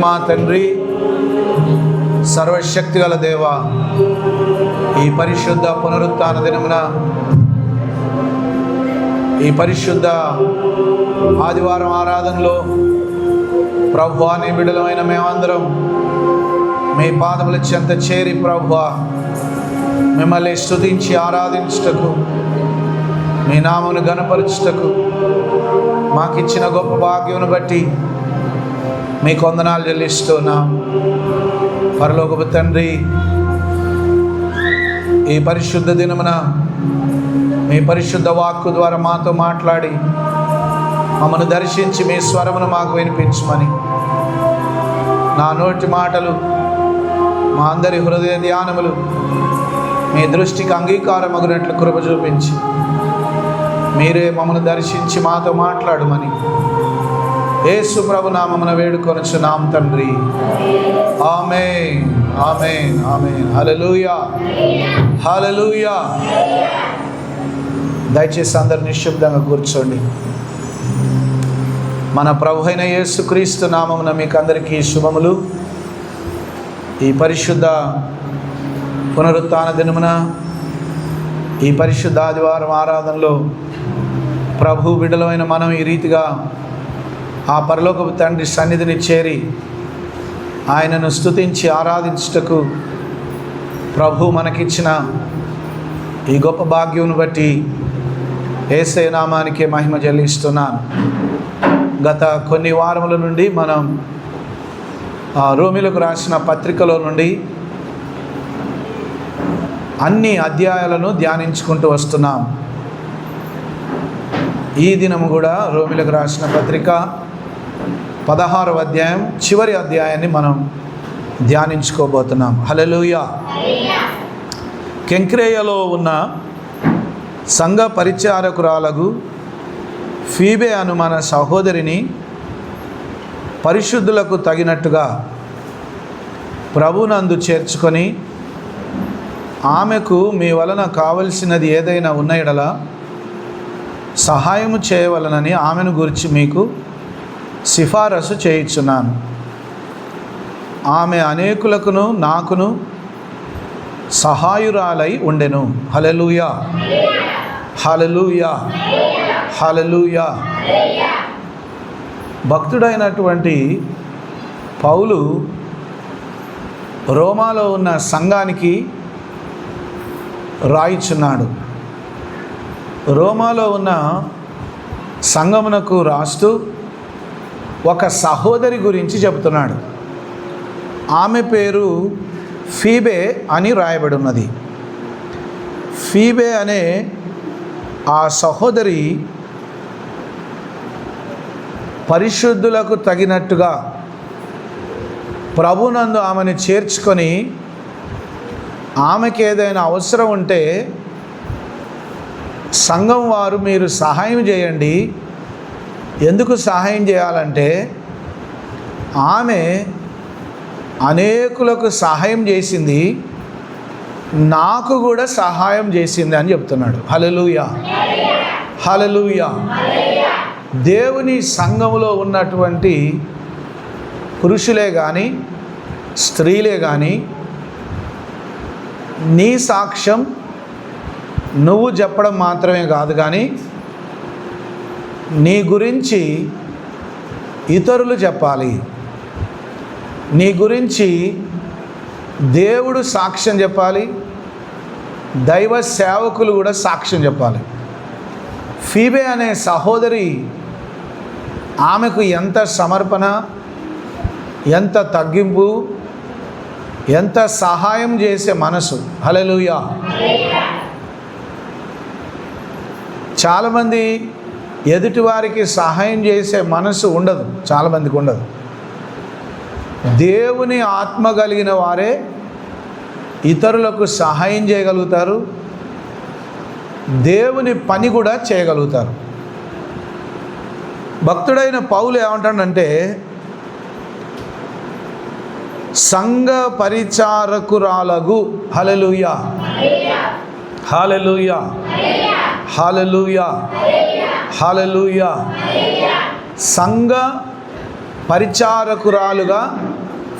మా తండ్రి, సర్వశక్తి గల దేవ, ఈ పరిశుద్ధ పునరుత్థాన దినమున, ఈ పరిశుద్ధ ఆదివారం ఆరాధనలో ప్రభువా, నీ బిడ్డలమైన మేమందరం మీ పాదముల చెంత చేరి ప్రభువా మిమ్మల్ని స్తుతించి ఆరాధించుటకు, మీ నామమును ఘనపరచుటకు మాకిచ్చిన గొప్ప భాగ్యమును బట్టి మీకు వందనాలు చెల్లిస్తున్నాం. పరలోకపు తండ్రి, ఈ పరిశుద్ధ దినమున మీ పరిశుద్ధ వాక్కు ద్వారా మాతో మాట్లాడి మమ్మను దర్శించి మీ స్వరమును మాకు వినిపించమని, నా నోటి మాటలు, మా అందరి హృదయ ధ్యానములు మీ దృష్టికి అంగీకారమగునట్లు కృప చూపించి మీరే మమ్మను దర్శించి మాతో మాట్లాడమని యేసు ప్రభు నామమున వేడుకొనుచున్నాం తండ్రి. ఆమేన్, ఆమేన్, ఆమేన్. హల్లెలూయా, హల్లెలూయా. దయచేసి అందరు నిశ్శబ్దంగా కూర్చోండి. మన ప్రభు అయిన యేసుక్రీస్తు నామమున మీకు అందరికీ శుభములు. ఈ పరిశుద్ధ పునరుత్థాన దినమున, ఈ పరిశుద్ధ ఆదివారం ఆరాధనలో ప్రభు బిడ్డలమైన మనం ఈ రీతిగా ఆ పరలోకపు తండ్రి సన్నిధిని చేరి ఆయనను స్తుతించి ఆరాధించుటకు ప్రభు మనకిచ్చిన ఈ గొప్ప భాగ్యమును బట్టి యేసయ్య నామానికే మహిమ చెల్లిస్తున్నాను. గత కొన్ని వారముల నుండి మనం రోమీలకు రాసిన పత్రికలో నుండి అన్ని అధ్యాయాలను ధ్యానించుకుంటూ వస్తున్నాం. ఈ దినము కూడా రోమీలకు రాసిన పత్రిక 16వ అధ్యాయం చివరి అధ్యాయాన్ని మనం ధ్యానించుకోబోతున్నాం. హల్లెలూయా. కెంక్రేయలో ఉన్న సంఘ పరిచారకురాలకు ఫీబే అను మన సహోదరిని పరిశుద్ధులకు తగినట్టుగా ప్రభునందు చేర్చుకొని ఆమెకు మీ వలన కావలసినది ఏదైనా ఉన్న యెడల సహాయము చేయవలనని ఆమెను గురించి మీకు సిఫారసు చేయుచున్నాను. ఆమె అనేకులకును నాకును సహాయురాలై ఉండెను. హల్లెలూయా, హల్లెలూయా, హల్లెలూయా. భక్తుడైనటువంటి పౌలు రోమాలో ఉన్న సంఘానికి రాయిచున్నాడు. రోమాలో ఉన్న సంఘమునకు రాస్తూ ఒక సహోదరి గురించి చెబుతున్నాడు. ఆమె పేరు ఫీబే అని రాయబడి ఉన్నది. ఫీబే అనే ఆ సహోదరి పరిశుద్ధులకు తగినట్టుగా ప్రభునందు ఆమెను చేర్చుకొని ఆమెకి ఏదైనా అవసరం ఉంటే సంఘం వారు మీరు సహాయం చేయండి. ఎందుకు సహాయం చేయాలంటే ఆమె అనేకులకు సహాయం చేసింది, నాకు కూడా సహాయం చేసింది అని చెప్తున్నాడు. హల్లెలూయా, హల్లెలూయా. దేవుని సంఘములో ఉన్నటువంటి పురుషులే కానీ స్త్రీలే కానీ నీ సాక్ష్యం నువ్వు చెప్పడం మాత్రమే కాదు, కానీ నీ గురించి ఇతరులు చెప్పాలి. నీ గురించి దేవుడు సాక్ష్యం చెప్పాలి, దైవ సేవకులు కూడా సాక్ష్యం చెప్పాలి. ఫీబే అనే సహోదరి, ఆమెకు ఎంత సమర్పణ, ఎంత తగ్గింపు, ఎంత సహాయం చేసే మనసు. హల్లెలూయా. చాలామంది ఎదుటివారికి సహాయం చేసే మనసు ఉండదు, చాలామందికి ఉండదు. దేవుని ఆత్మ కలిగిన వారే ఇతరులకు సహాయం చేయగలుగుతారు, దేవుని పని కూడా చేయగలుగుతారు. భక్తుడైన పౌలు ఏమంటాడంటే, సంఘ పరిచారకురాలకు హల్లెలూయా, హల్లెలూయా, హల్లెలూయా, హల్లెలూయా. సంఘ పరిచారకురాలుగా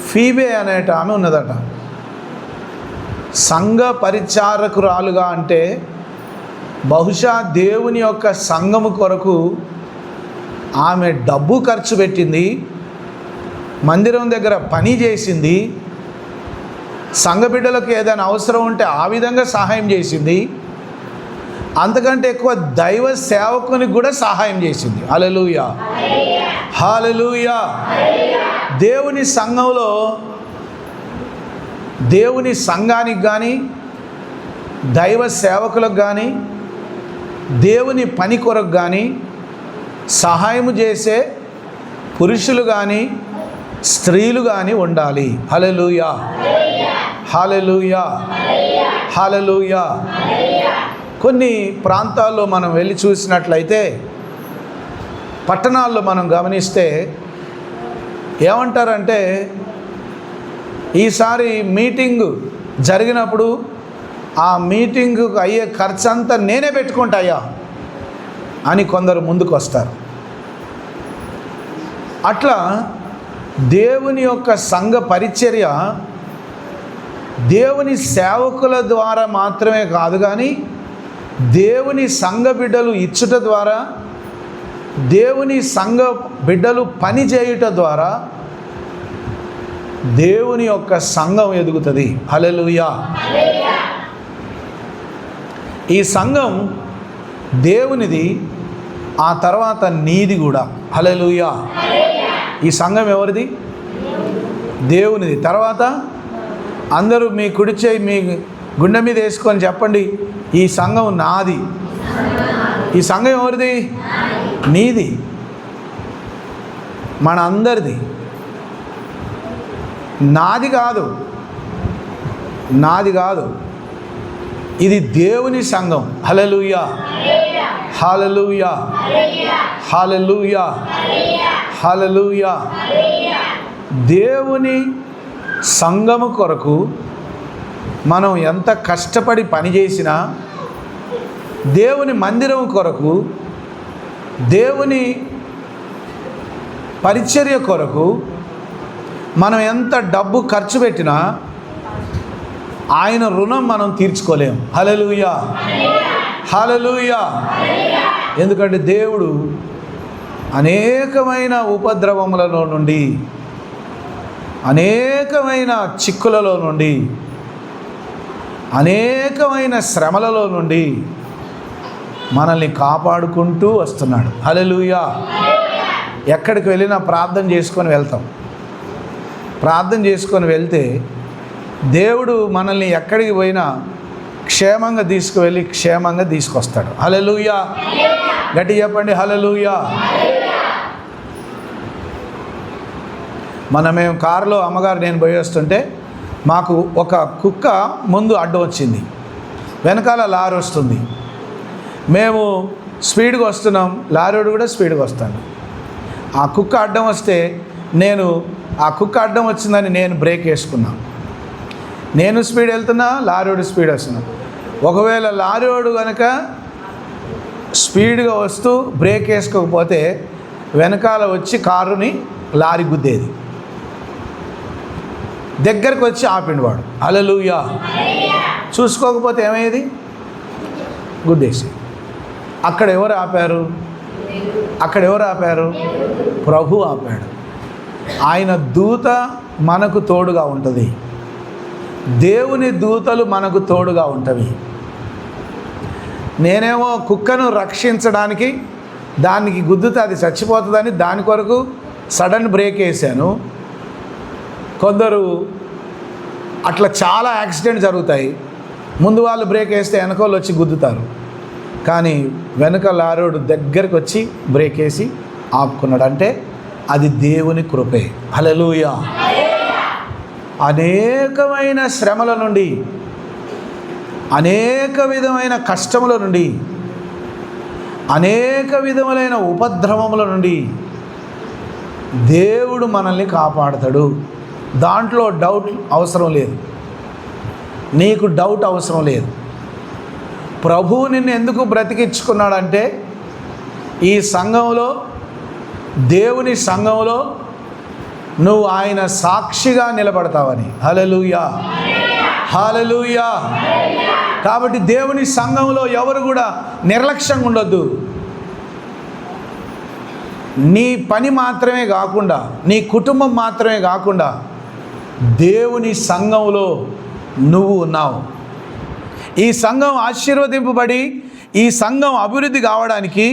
ఫీబే అనేట ఆమె ఉన్నదట. సంఘ పరిచారకురాలుగా అంటే బహుశా దేవుని యొక్క సంఘము కొరకు ఆమె డబ్బు ఖర్చు పెట్టింది, మందిరం దగ్గర పని చేసింది, సంఘ బిడ్డలకు ఏదైనా అవసరం ఉంటే ఆ విధంగా సహాయం చేసింది, అంతకంటే ఎక్కువ దైవ సేవకునికి కూడా సహాయం చేసింది. హల్లెలూయా, హల్లెలూయా. దేవుని సంఘంలో దేవుని సంఘానికి కానీ దైవ సేవకులకు కానీ దేవుని పని కొరకు కానీ సహాయం చేసే పురుషులు కానీ స్త్రీలు కానీ ఉండాలి. హల్లెలూయా, హల్లెలూయా, హల్లెలూయా. కొన్ని ప్రాంతాల్లో మనం వెళ్ళి చూసినట్లయితే, పట్టణాల్లో మనం గమనిస్తే ఏమంటారంటే, ఈసారి మీటింగ్ జరిగినప్పుడు ఆ మీటింగుకు అయ్యే ఖర్చు అంతా నేనే పెట్టుకుంటాయా అని కొందరు ముందుకు వస్తారు. అట్లా దేవుని యొక్క సంఘ పరిచర్య దేవుని సేవకుల ద్వారా మాత్రమే కాదు, కానీ దేవుని సంఘ బిడ్డలు ఇచ్చుట ద్వారా, దేవుని సంఘ బిడ్డలు పని చేయుట ద్వారా దేవుని యొక్క సంఘం ఎదుగుతుంది. హల్లెలూయా. ఈ సంఘం దేవునిది, ఆ తర్వాత నీది కూడా. హల్లెలూయా. ఈ సంఘం ఎవరిది? దేవునిది. తర్వాత అందరూ మీ కుడి చేయి మీ గుండె మీద వేసుకొని చెప్పండి, ఈ సంఘం నాది. ఈ సంఘం ఎవరిది? నీది, మన అందరిది. నాది కాదు, నాది కాదు, ఇది దేవుని సంఘం. హల్లెలూయా, హల్లెలూయా, హల్లెలూయా, హల్లెలూయా. దేవుని సంఘము కొరకు మనం ఎంత కష్టపడి పనిచేసినా, దేవుని మందిరం కొరకు, దేవుని పరిచర్య కొరకు మనం ఎంత డబ్బు ఖర్చు పెట్టినా ఆయన రుణం మనం తీర్చుకోలేం. హల్లెలూయా, హల్లెలూయా. ఎందుకంటే దేవుడు అనేకమైన ఉపద్రవములలో నుండి, అనేకమైన చిక్కులలో నుండి, అనేకమైన శ్రమలలో నుండి మనల్ని కాపాడుకుంటూ వస్తున్నాడు. హల్లెలూయా. ఎక్కడికి వెళ్ళినా ప్రార్థన చేసుకొని వెళ్తాం. ప్రార్థన చేసుకొని వెళ్తే దేవుడు మనల్ని ఎక్కడికి పోయినా క్షేమంగా తీసుకువెళ్ళి క్షేమంగా తీసుకొస్తాడు. హల్లెలూయా. గట్టి చెప్పండి, హల్లెలూయా. మేము కారులో అమ్మగారు నేను పోయి వస్తుంటే మాకు ఒక కుక్క ముందు అడ్డం వచ్చింది, వెనకాల లారీ వస్తుంది. మేము స్పీడ్గా వస్తున్నాం, లారీడు కూడా స్పీడ్గా వస్తాను. ఆ కుక్క అడ్డం వస్తే ఆ కుక్క అడ్డం వచ్చిందని నేను బ్రేక్ వేసుకున్నాను. నేను స్పీడ్ వెళ్తున్నా, లారీడు స్పీడ్ వస్తున్నా. ఒకవేళ లారీడు కనుక స్పీడ్గా వస్తూ బ్రేక్ వేసుకోకపోతే వెనకాల వచ్చి కారుని లారీ గుద్దేది. దగ్గరికి వచ్చి ఆపిండు వాడు. హల్లెలూయా. చూసుకోకపోతే ఏమయ్యేది? గుద్దేసి. అక్కడ ఎవరు ఆపారు? ప్రభు ఆపాడు. ఆయన దూత మనకు తోడుగా ఉంటుంది. దేవుని దూతలు మనకు తోడుగా ఉంటవి. నేనేమో కుక్కను రక్షించడానికి దానికి గుద్దుతే అది చచ్చిపోతుందని దాని కొరకు సడన్ బ్రేక్ వేసాను. కొందరు అట్లా చాలా యాక్సిడెంట్ జరుగుతాయి. ముందు వాళ్ళు బ్రేక్ వేస్తే వెనకోళ్ళు వచ్చి గుద్దుతారు. కానీ వెనక లారోడు దగ్గరికి వచ్చి బ్రేక్ వేసి ఆపుకున్నాడు. అంటే అది దేవుని కృపే. హల్లెలూయా. అనేకమైన శ్రమల నుండి, అనేక విధమైన కష్టముల నుండి, అనేక విధములైన ఉపద్రవముల నుండి దేవుడు మనల్ని కాపాడతాడు. దాంట్లో డౌట్ అవసరం లేదు, నీకు డౌట్ అవసరం లేదు. ప్రభువు నిన్ను ఎందుకు బ్రతికించుకున్నాడంటే ఈ సంఘంలో, దేవుని సంఘంలో నువ్వు ఆయన సాక్షిగా నిలబడతావని. హల్లెలూయా, హల్లెలూయా. కాబట్టి దేవుని సంఘంలో ఎవరు కూడా నిర్లక్ష్యంగా ఉండొద్దు. నీ పని మాత్రమే కాకుండా, నీ కుటుంబం మాత్రమే కాకుండా దేవుని సంఘంలో నువ్వు ఉన్నావు. ఈ సంఘం ఆశీర్వదింపబడి ఈ సంఘం అభివృద్ధి కావడానికి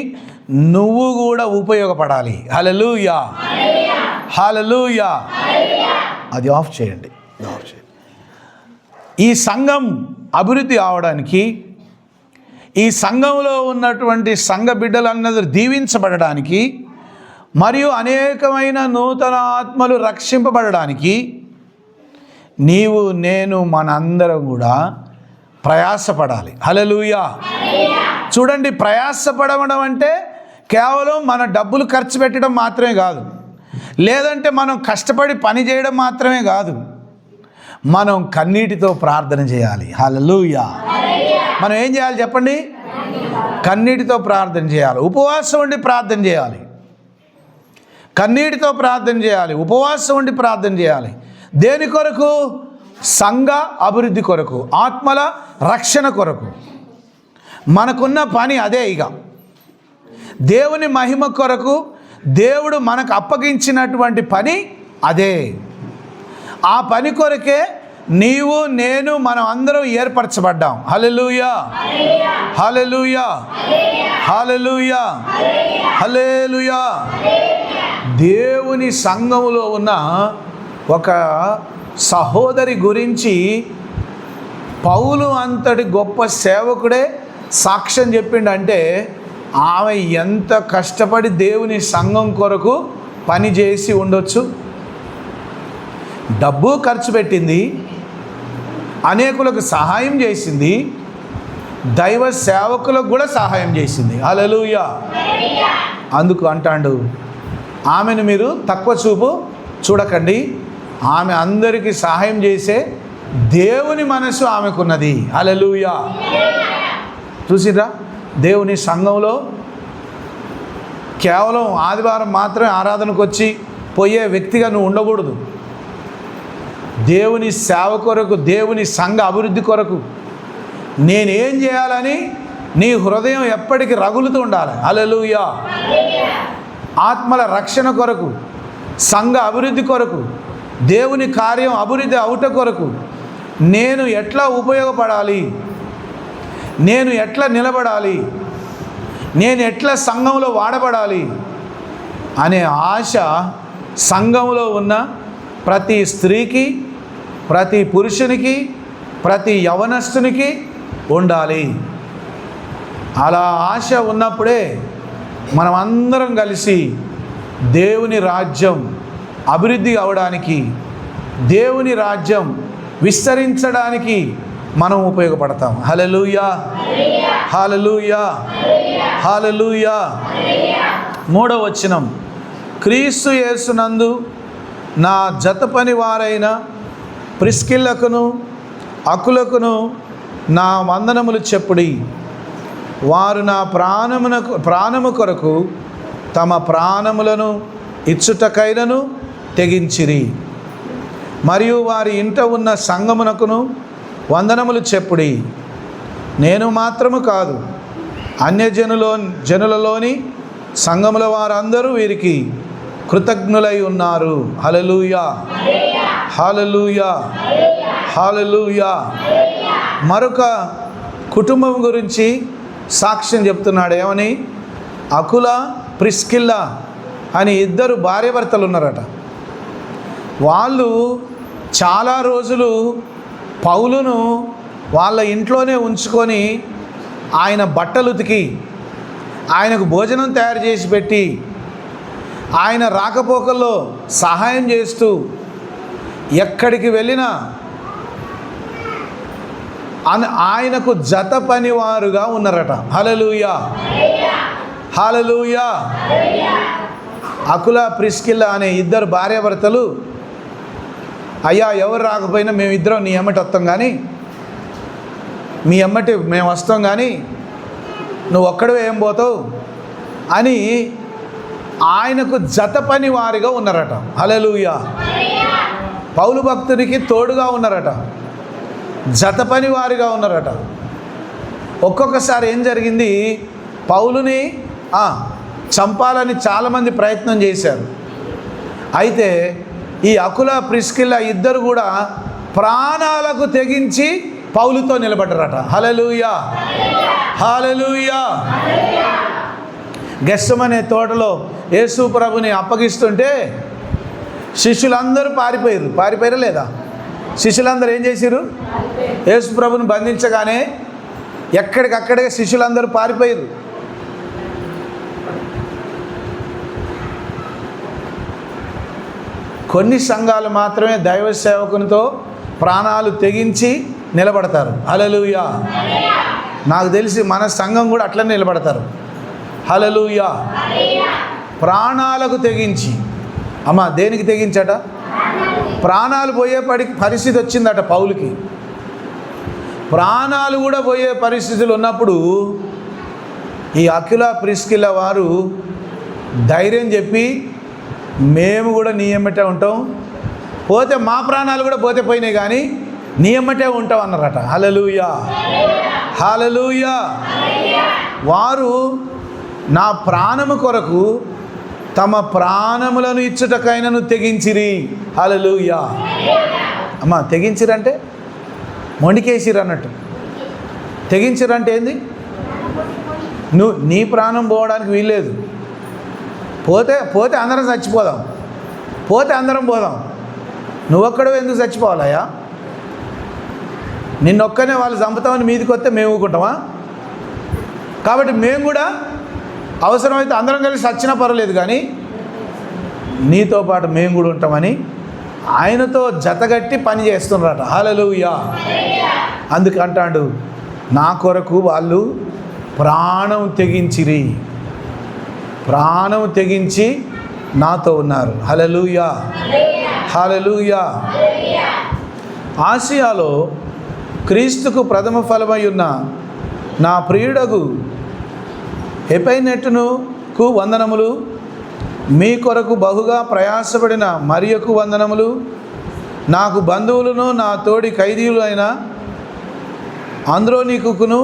నువ్వు కూడా ఉపయోగపడాలి. హల్లెలూయా, హల్లెలూయా. అది ఆఫ్ చేయండి. ఈ సంఘం అభివృద్ధి అవడానికి, ఈ సంఘంలో ఉన్నటువంటి సంఘ బిడ్డలందరూ దీవించబడడానికి మరియు అనేకమైన నూతన ఆత్మలు రక్షింపబడడానికి నీవు నేను మనందరం కూడా ప్రయాసపడాలి. హల్లెలూయా. చూడండి, ప్రయాసపడడం అంటే కేవలం మన డబ్బులు ఖర్చు పెట్టడం మాత్రమే కాదు, లేదంటే మనం కష్టపడి పని చేయడం మాత్రమే కాదు. మనం కన్నీటితో ప్రార్థన చేయాలి. హల్లెలూయా. మనం ఏం చేయాలి చెప్పండి? కన్నీటితో ప్రార్థన చేయాలి, ఉపవాసం ఉండి ప్రార్థన చేయాలి. కన్నీటితో ప్రార్థన చేయాలి, ఉపవాసం ఉండి ప్రార్థన చేయాలి. దేని కొరకు? సంఘ అభివృద్ధి కొరకు, ఆత్మల రక్షణ కొరకు. మనకున్న పని అదే. ఇక దేవుని మహిమ కొరకు దేవుడు మనకు అప్పగించినటువంటి పని అదే. ఆ పని కొరకే నీవు నేను మనం అందరం ఏర్పరచబడ్డాం. హల్లెలూయా, హల్లెలూయా, హల్లెలూయా, హల్లెలూయా. దేవుని సంఘములో ఉన్న ఒక సహోదరి గురించి పౌలు అంతటి గొప్ప సేవకుడే సాక్ష్యం చెప్పిండంటే ఆమె ఎంత కష్టపడి దేవుని సంఘం కొరకు పని చేసి ఉండొచ్చు. డబ్బు ఖర్చు పెట్టింది, అనేకులకు సహాయం చేసింది, దైవ సేవకులకు కూడా సహాయం చేసింది. హల్లెలూయా. అందుకు అంటాడు, ఆమెను మీరు తక్కువ చూపు చూడకండి, ఆమె అందరికీ సహాయం చేసే దేవుని మనసు ఆమెకున్నది. హల్లెలూయా. చూసిరా, దేవుని సంఘంలో కేవలం ఆదివారం మాత్రమే ఆరాధనకు వచ్చి పోయే వ్యక్తిగా నువ్వు ఉండకూడదు. దేవుని సేవ కొరకు, దేవుని సంఘ అభివృద్ధి కొరకు నేనేం చేయాలని నీ హృదయం ఎప్పటికీ రగులుతూ ఉండాలి. హల్లెలూయా. ఆత్మల రక్షణ కొరకు, సంఘ అభివృద్ధి కొరకు, దేవుని కార్యం అభివృద్ధి అవుట కొరకు నేను ఎట్లా ఉపయోగపడాలి, నేను ఎట్లా నిలబడాలి, నేను ఎట్లా సంఘంలో వాడబడాలి అనే ఆశ సంఘంలో ఉన్న ప్రతి స్త్రీకి, ప్రతి పురుషునికి, ప్రతి యవనస్తునికి ఉండాలి. అలా ఆశ ఉన్నప్పుడే మనం అందరం కలిసి దేవుని రాజ్యం అభివృద్ధి అవడానికి, దేవుని రాజ్యం విస్తరించడానికి మనం ఉపయోగపడతాం. హల్లెలూయా, హల్లెలూయా, హల్లెలూయా. 3వ వచనం, క్రీస్తు యేసునందు నా జత పని వారైన ప్రిస్కిల్లకును అకులకును నా వందనములు చెప్పుడి. వారు నా ప్రాణము కొరకు తమ ప్రాణములను ఇచ్చుటకైనను తెగించిరి. మరియు వారి ఇంట ఉన్న సంఘమునకును వందనములు చెప్పుడి. నేను మాత్రము కాదు, జనులలోని సంఘముల వారందరూ వీరికి కృతజ్ఞులై ఉన్నారు. హల్లెలూయా, హల్లెలూయా, హల్లెలూయా. మరొక కుటుంబం గురించి సాక్ష్యం చెప్తున్నాడు. ఏమని? అకుల, ప్రిస్కిల్ల అని 2 భార్యాభర్తలు ఉన్నారట. వాళ్ళు చాలా రోజులు పౌలును వాళ్ళ ఇంట్లోనే ఉంచుకొని ఆయన బట్టలు ఉతికి, ఆయనకు భోజనం తయారు చేసి పెట్టి, ఆయన రాకపోకల్లో సహాయం చేస్తూ ఎక్కడికి వెళ్ళినా ఆయనకు జత పనివారుగా ఉన్నారట. హల్లెలూయా, హల్లెలూయా. అకుల, ప్రిస్కిల్ల అనే 2 భార్యాభర్తలు, అయ్యా ఎవరు రాకపోయినా మేమిద్దరం నీ ఎమ్మటి వస్తాం, కానీ మీ ఎమ్మటి మేము వస్తాం, కానీ నువ్వు ఒక్కడే ఏం పోతావు అని ఆయనకు జత పని వారిగా ఉన్నారట. హల్లెలూయా. పౌలు భక్తుడికి తోడుగా ఉన్నారట, జత పని వారిగా ఉన్నారట. ఒక్కొక్కసారి ఏం జరిగింది, పౌలుని చంపాలని చాలామంది ప్రయత్నం చేశారు. అయితే ఈ అకుల ప్రిస్కిల్ల ఇద్దరు కూడా ప్రాణాలకు తెగించి పౌలుతో నిలబడ్డారట. హల్లెలూయా, హల్లెలూయా. గెత్సెమనే తోటలో యేసు ప్రభుని అప్పగిస్తుంటే శిష్యులందరూ పారిపోయారు లేదా? శిష్యులందరూ ఏం చేశారు? యేసు ప్రభుని బంధించగానే ఎక్కడికక్కడే శిష్యులందరూ పారిపోయారు. కొన్ని సంఘాలు మాత్రమే దైవ సేవకునితో ప్రాణాలు తెగించి నిలబడతారు. హల్లెలూయా. నాకు తెలిసి మన సంఘం కూడా అట్లనే నిలబడతారు. హల్లెలూయా. ప్రాణాలకు తెగించి. అమ్మా, దేనికి తెగించట? ప్రాణాలు పోయే పరిస్థితి వచ్చిందట పౌలుకి. ప్రాణాలు కూడా పోయే పరిస్థితులు ఉన్నప్పుడు ఈ అకుల ప్రిస్కిల్ల వారు ధైర్యం చెప్పి, మేము కూడా నీ ఎమ్మటే ఉంటాం, పోతే మా ప్రాణాలు కూడా పోతే పోయినాయి కానీ నీ ఎమ్మటే ఉంటాం అన్నారట. హల్లెలూయా, హల్లెలూయా. వారు నా ప్రాణము కొరకు తమ ప్రాణములను ఇచ్చుటకైనను తెగించిరి. హల్లెలూయా. అమ్మా, తెగించిరంటే మొండికేసిరు అన్నట్టు. తెగించిరంటే ఏంది? నీ ప్రాణం పోవడానికి వీల్లేదు. పోతే అందరం చచ్చిపోదాం, పోతే అందరం పోదాం. నువ్వొక్కడో ఎందుకు చచ్చిపోవాలయ్యా? నిన్నొక్కనే వాళ్ళు చంపుతామని మీదికి వస్తే మేము ఊరుకుంటామా? కాబట్టి మేము కూడా అవసరమైతే అందరం కలిసి చచ్చినా పర్వాలేదు కానీ నీతో పాటు మేము కూడా ఉంటామని ఆయనతో జతగట్టి పని చేస్తున్నారట. హల్లెలూయా. అందుకంటాడు, నా కొరకు వాళ్ళు ప్రాణం తెగించిరి, ప్రాణం తెగించి నాతో ఉన్నారు. హల్లెలూయా, హల్లెలూయా. ఆసియాలో క్రీస్తుకు ప్రథమ ఫలమై ఉన్న నా ప్రియుడగు ఎపైనెట్టునుకు వందనములు, మీ కొరకు బహుగా ప్రయాసపడిన మరియకు వందనములు, నాకు బంధువులను నా తోడి ఖైదీలు అయిన ఆంద్రోనీకును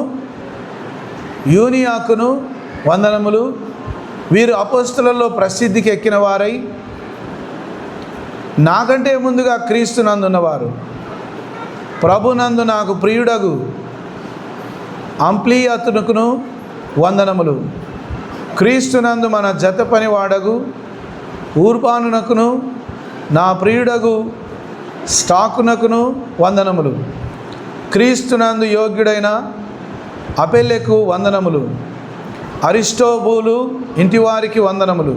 యూనియాకును వందనములు. వీరు అపోస్తలులలో ప్రసిద్ధికి ఎక్కిన వారై నాకంటే ముందుగా క్రీస్తునందున్నవారు. ప్రభునందు నాకు ప్రియుడగు అంప్లియతునకును వందనములు. క్రీస్తునందు మన జత పని వాడగు ఊర్పానునకును నా ప్రియుడగు స్టాకునకును వందనములు. క్రీస్తునందు యోగ్యుడైన అపెల్లెకు వందనములు. అరిస్టోబూలు ఇంటివారికి వందనములు.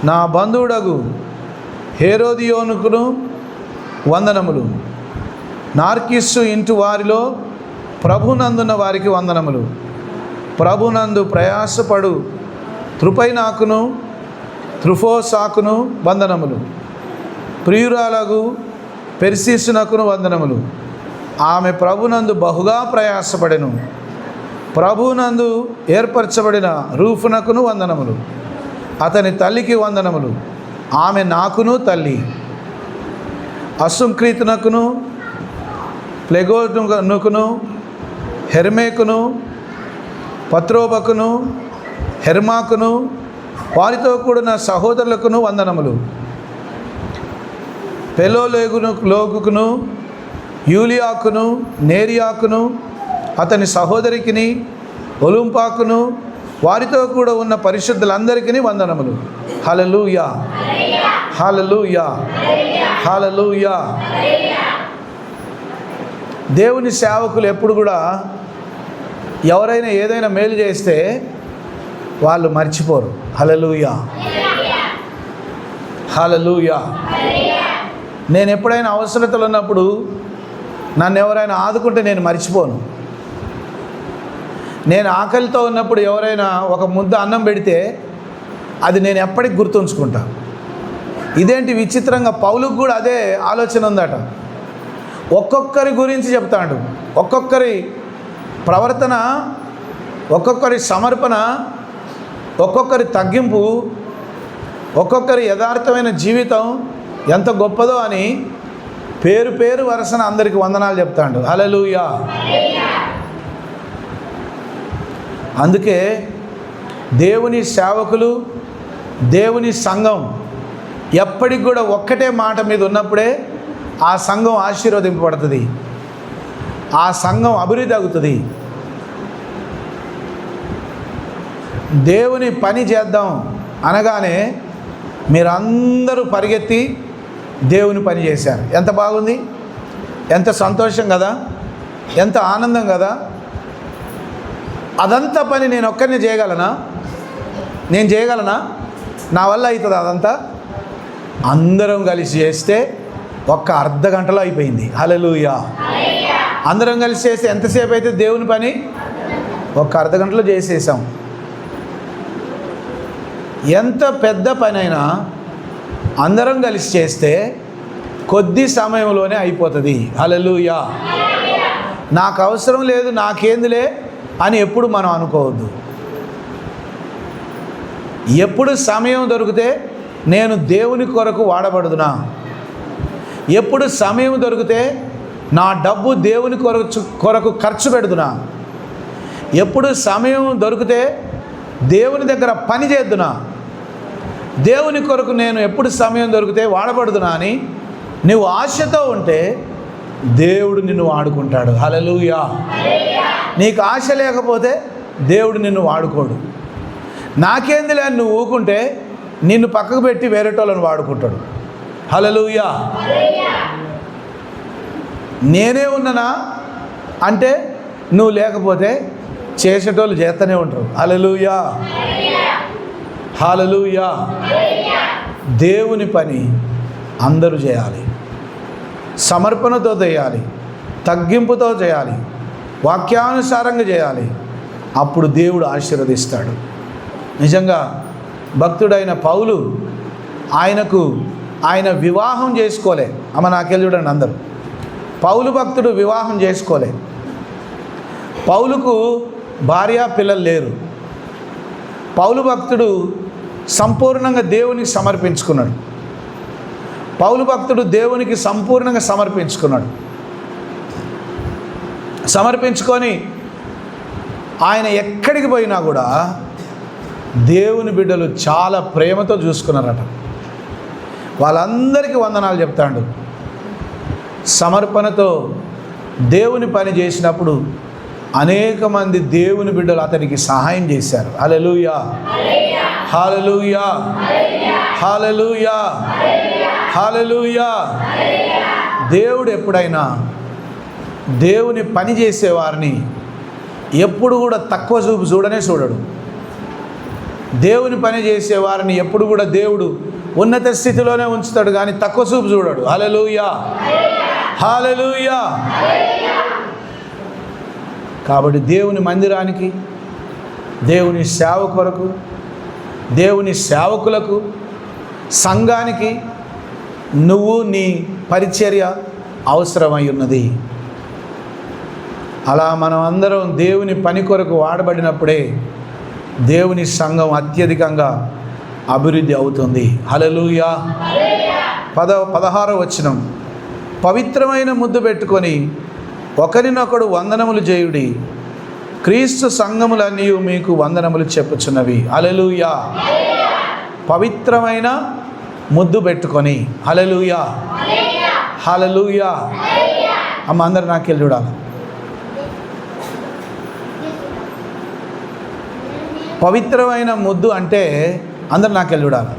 నా బంధువుడగు హేరోదియోనుకును వందనములు. నార్కిస్సు ఇంటి వారిలో ప్రభునందున్న వారికి వందనములు. ప్రభునందు ప్రయాసపడు త్రుపైనాకును త్రుఫోసాకును వందనములు. ప్రియురాలగు పెర్సిసునకును వందనములు. ఆమె ప్రభునందు బహుగా ప్రయాసపడెను. ప్రభునందు ఏర్పరచబడిన రూఫునకును వందనములు. అతని తల్లికి వందనములు, ఆమె నాకును తల్లి. అసుంక్రీతునకును ప్లెగోనుకును హెర్మేకును పత్రోబకును హెర్మాకును వారితో కూడిన సహోదరులకును వందనములు. పెలోలోగును యూలియాకును నేరియాకును అతని సహోదరికిని ఒలుంపాకును వారితో కూడా ఉన్న పరిశుద్ధులందరికీ వందనములు. హల్లెలూయా, హల్లెలూయా, హల్లెలూయా. దేవుని సేవకులు ఎప్పుడు కూడా ఎవరైనా ఏదైనా మేలు చేస్తే వాళ్ళు మర్చిపోరు. హల్లెలూయా, హల్లెలూయా. నేను ఎప్పుడైనా అవసరతలు ఉన్నప్పుడు నన్ను ఎవరైనా ఆదుకుంటే నేను మర్చిపోను. నేను ఆకలితో ఉన్నప్పుడు ఎవరైనా ఒక ముద్ద అన్నం పెడితే అది నేను ఎప్పటికి గుర్తుంచుకుంటా. ఇదేంటి విచిత్రంగా పౌలుకు కూడా అదే ఆలోచన ఉందట. ఒక్కొక్కరి గురించి చెప్తాడు, ఒక్కొక్కరి ప్రవర్తన, ఒక్కొక్కరి సమర్పణ, ఒక్కొక్కరి తగ్గింపు ఒక్కొక్కరి యథార్థమైన జీవితం ఎంత గొప్పదో అని పేరు పేరు వరుసన అందరికి వందనాలు చెప్తాడు. హల్లెలూయా. అందుకే దేవుని సేవకులు, దేవుని సంఘం ఎప్పటికి కూడా ఒక్కటే మాట మీద ఉన్నప్పుడే ఆ సంఘం ఆశీర్వదింపబడుతుంది, ఆ సంఘం అభివృద్ధి అవుతుంది. దేవుని పని చేద్దాం అనగానే మీరందరూ పరిగెత్తి దేవుని పని చేశారు. ఎంత బాగుంది, ఎంత సంతోషం కదా, ఎంత ఆనందం కదా. అదంతా పని నేను ఒక్కరిని చేయగలనా? నేను చేయగలనా? నా వల్ల అవుతుంది అదంతా? అందరం కలిసి చేస్తే ఒక్క అర్ధ గంటలో అయిపోయింది. హల్లెలూయా. అందరం కలిసి చేస్తే ఎంతసేపు అయితే దేవుని పని? ఒక్క అర్ధ గంటలో చేసేసాం. ఎంత పెద్ద పని అయినా అందరం కలిసి చేస్తే కొద్ది సమయంలోనే అయిపోతుంది. హల్లెలూయా. నాకు అవసరం లేదు, నాకేందులే అని ఎప్పుడు మనం అనుకోవద్దు. ఎప్పుడు సమయం దొరికితే నేను దేవుని కొరకు వాడబడుదునా, ఎప్పుడు సమయం దొరికితే నా డబ్బు దేవుని కొరకు ఖర్చు పెడుదునా, ఎప్పుడు సమయం దొరికితే దేవుని దగ్గర పని చేద్దునా, దేవుని కొరకు నేను ఎప్పుడు సమయం దొరికితే వాడబడుదునా అని నువ్వు ఆశతో ఉంటే దేవుడు నిన్ను వాడుకుంటాడు. హల్లెలూయా. నీకు ఆశ లేకపోతే దేవుడు నిన్ను వాడుకోడు. నాకేందిలే అని నువ్వు ఊకుంటే నిన్ను పక్కకు పెట్టి వేరేటోళ్ళని వాడుకుంటాడు. హల్లెలూయా. నేనే ఉన్నానా అంటే నువ్వు లేకపోతే చేసేటోళ్ళు చేస్తూనే ఉంటారు. హల్లెలూయా. హల్లెలూయా. దేవుని పని అందరూ చేయాలి, సమర్పణతో చేయాలి, తగ్గింపుతో చేయాలి, వాక్యానుసారంగా చేయాలి. అప్పుడు దేవుడు ఆశీర్వదిస్తాడు. నిజంగా భక్తుడైన పౌలు ఆయన వివాహం చేసుకోలే. అమ్మ నాకెళ్ళి చూడండి అందరూ. పౌలు భక్తుడు వివాహం చేసుకోలే. పౌలుకు భార్య పిల్లలు లేరు. పౌలు భక్తుడు సంపూర్ణంగా దేవునికి సమర్పించుకున్నాడు. పౌలు భక్తుడు దేవునికి సంపూర్ణంగా సమర్పించుకున్నాడు. సమర్పించుకొని ఆయన ఎక్కడికి పోయినా కూడా దేవుని బిడ్డలు చాలా ప్రేమతో చూసుకున్నారట. వాళ్ళందరికీ వందనాలు చెప్తాడు. సమర్పణతో దేవుని పని చేసినప్పుడు అనేక మంది దేవుని బిడ్డలు అతనికి సహాయం చేశారు. హల్లెలూయా. హల్లెలూయా. హల్లెలూయా. హల్లెలూయా. దేవుడు ఎప్పుడైనా దేవుని పని చేసేవారిని ఎప్పుడు కూడా తక్కువ చూపు చూడడు. దేవుని పని చేసేవారిని ఎప్పుడు కూడా దేవుడు ఉన్నత స్థితిలోనే ఉంచుతాడు, కానీ తక్కువ చూపు చూడడు. హల్లెలూయా. హల్లెలూయా. కాబట్టి దేవుని మందిరానికి, దేవుని సేవ కొరకు, దేవుని సేవకులకు, సంఘానికి నువ్వు నీ పరిచర్య అవసరమై ఉన్నది. అలా మనం అందరం దేవుని పని కొరకు వాడబడినప్పుడే దేవుని సంఘం అత్యధికంగా అభివృద్ధి అవుతుంది. హల్లెలూయా. 16వ వచనం, పవిత్రమైన ముద్దు పెట్టుకొని ఒకరినొకడు వందనములు చేయుడి, క్రీస్తు సంఘములన్నీ మీకు వందనములు చెప్పుచున్నవి. హల్లెలూయా. పవిత్రమైన ముద్దు పెట్టుకొని. హల్లెలూయా. హల్లెలూయా. అమ్మ అందరు నాకెళ్ళి చూడాలి. పవిత్రమైన ముద్దు అంటే అందరు నాకెళ్ళి చూడాలి.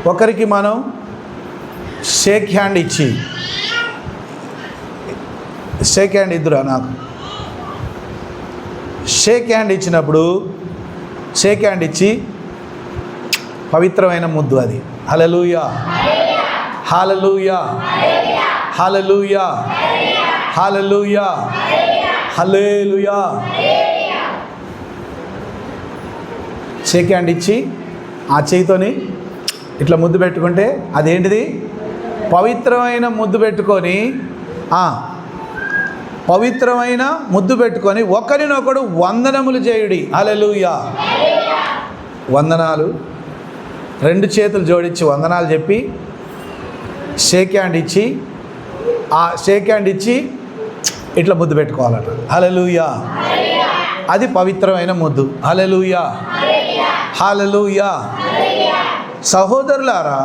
ఒకరికి మనం షేక్ హ్యాండ్ ఇచ్చి, షేక్ హ్యాండ్ ఇద్దురా నాకు. షేక్ హ్యాండ్ ఇచ్చినప్పుడు షేక్ హ్యాండ్ ఇచ్చి పవిత్రమైన ముద్దు అది. హల్లెలూయా. హల్లెలూయా. హల్లెలూయా. హల్లెలూయా. హల్లెలూయా. షేక్ హ్యాండ్ ఇచ్చి ఆ చేయితోని ఇట్లా ముద్దు పెట్టుకుంటే అదేంటిది? పవిత్రమైన ముద్దు పెట్టుకొని, పవిత్రమైన ముద్దు పెట్టుకొని ఒకరినొకడు వందనములు చేయుడి. హల్లెలూయా. వందనాలు, 2 చేతులు జోడించి వందనాలు చెప్పి షేక్ హ్యాండ్ ఇచ్చి ఆ షేక్ హ్యాండ్ ఇచ్చి ఇట్లా ముద్దు పెట్టుకోవాలట. హల్లెలూయా. అది పవిత్రమైన ముద్దు. హల్లెలూయా, హల్లెలూయా. సహోదరులారా,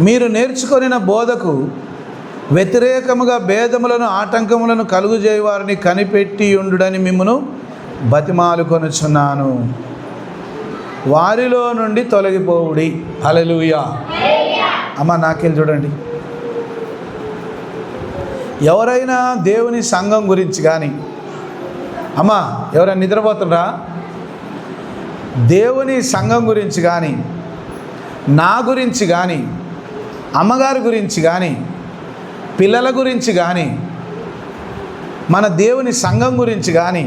మీరు నేర్చుకొనిన బోధకు వ్యతిరేకముగా భేదములను ఆటంకములను కలుగుజేయ వారిని కనిపెట్టి ఉండుడని మిమ్మును బతిమాలుకొనుచున్నాను. వారిలో నుండి తొలగిపోవుడి. హల్లెలూయా. అమ్మ నాకెళ్ళి చూడండి. ఎవరైనా దేవుని సంఘం గురించి కానీ, అమ్మ ఎవరైనా నిద్రపోతుండ్రా? దేవుని సంఘం గురించి కానీ, నా గురించి కానీ, అమ్మగారి గురించి కానీ, పిల్లల గురించి కానీ, మన దేవుని సంఘం గురించి కానీ,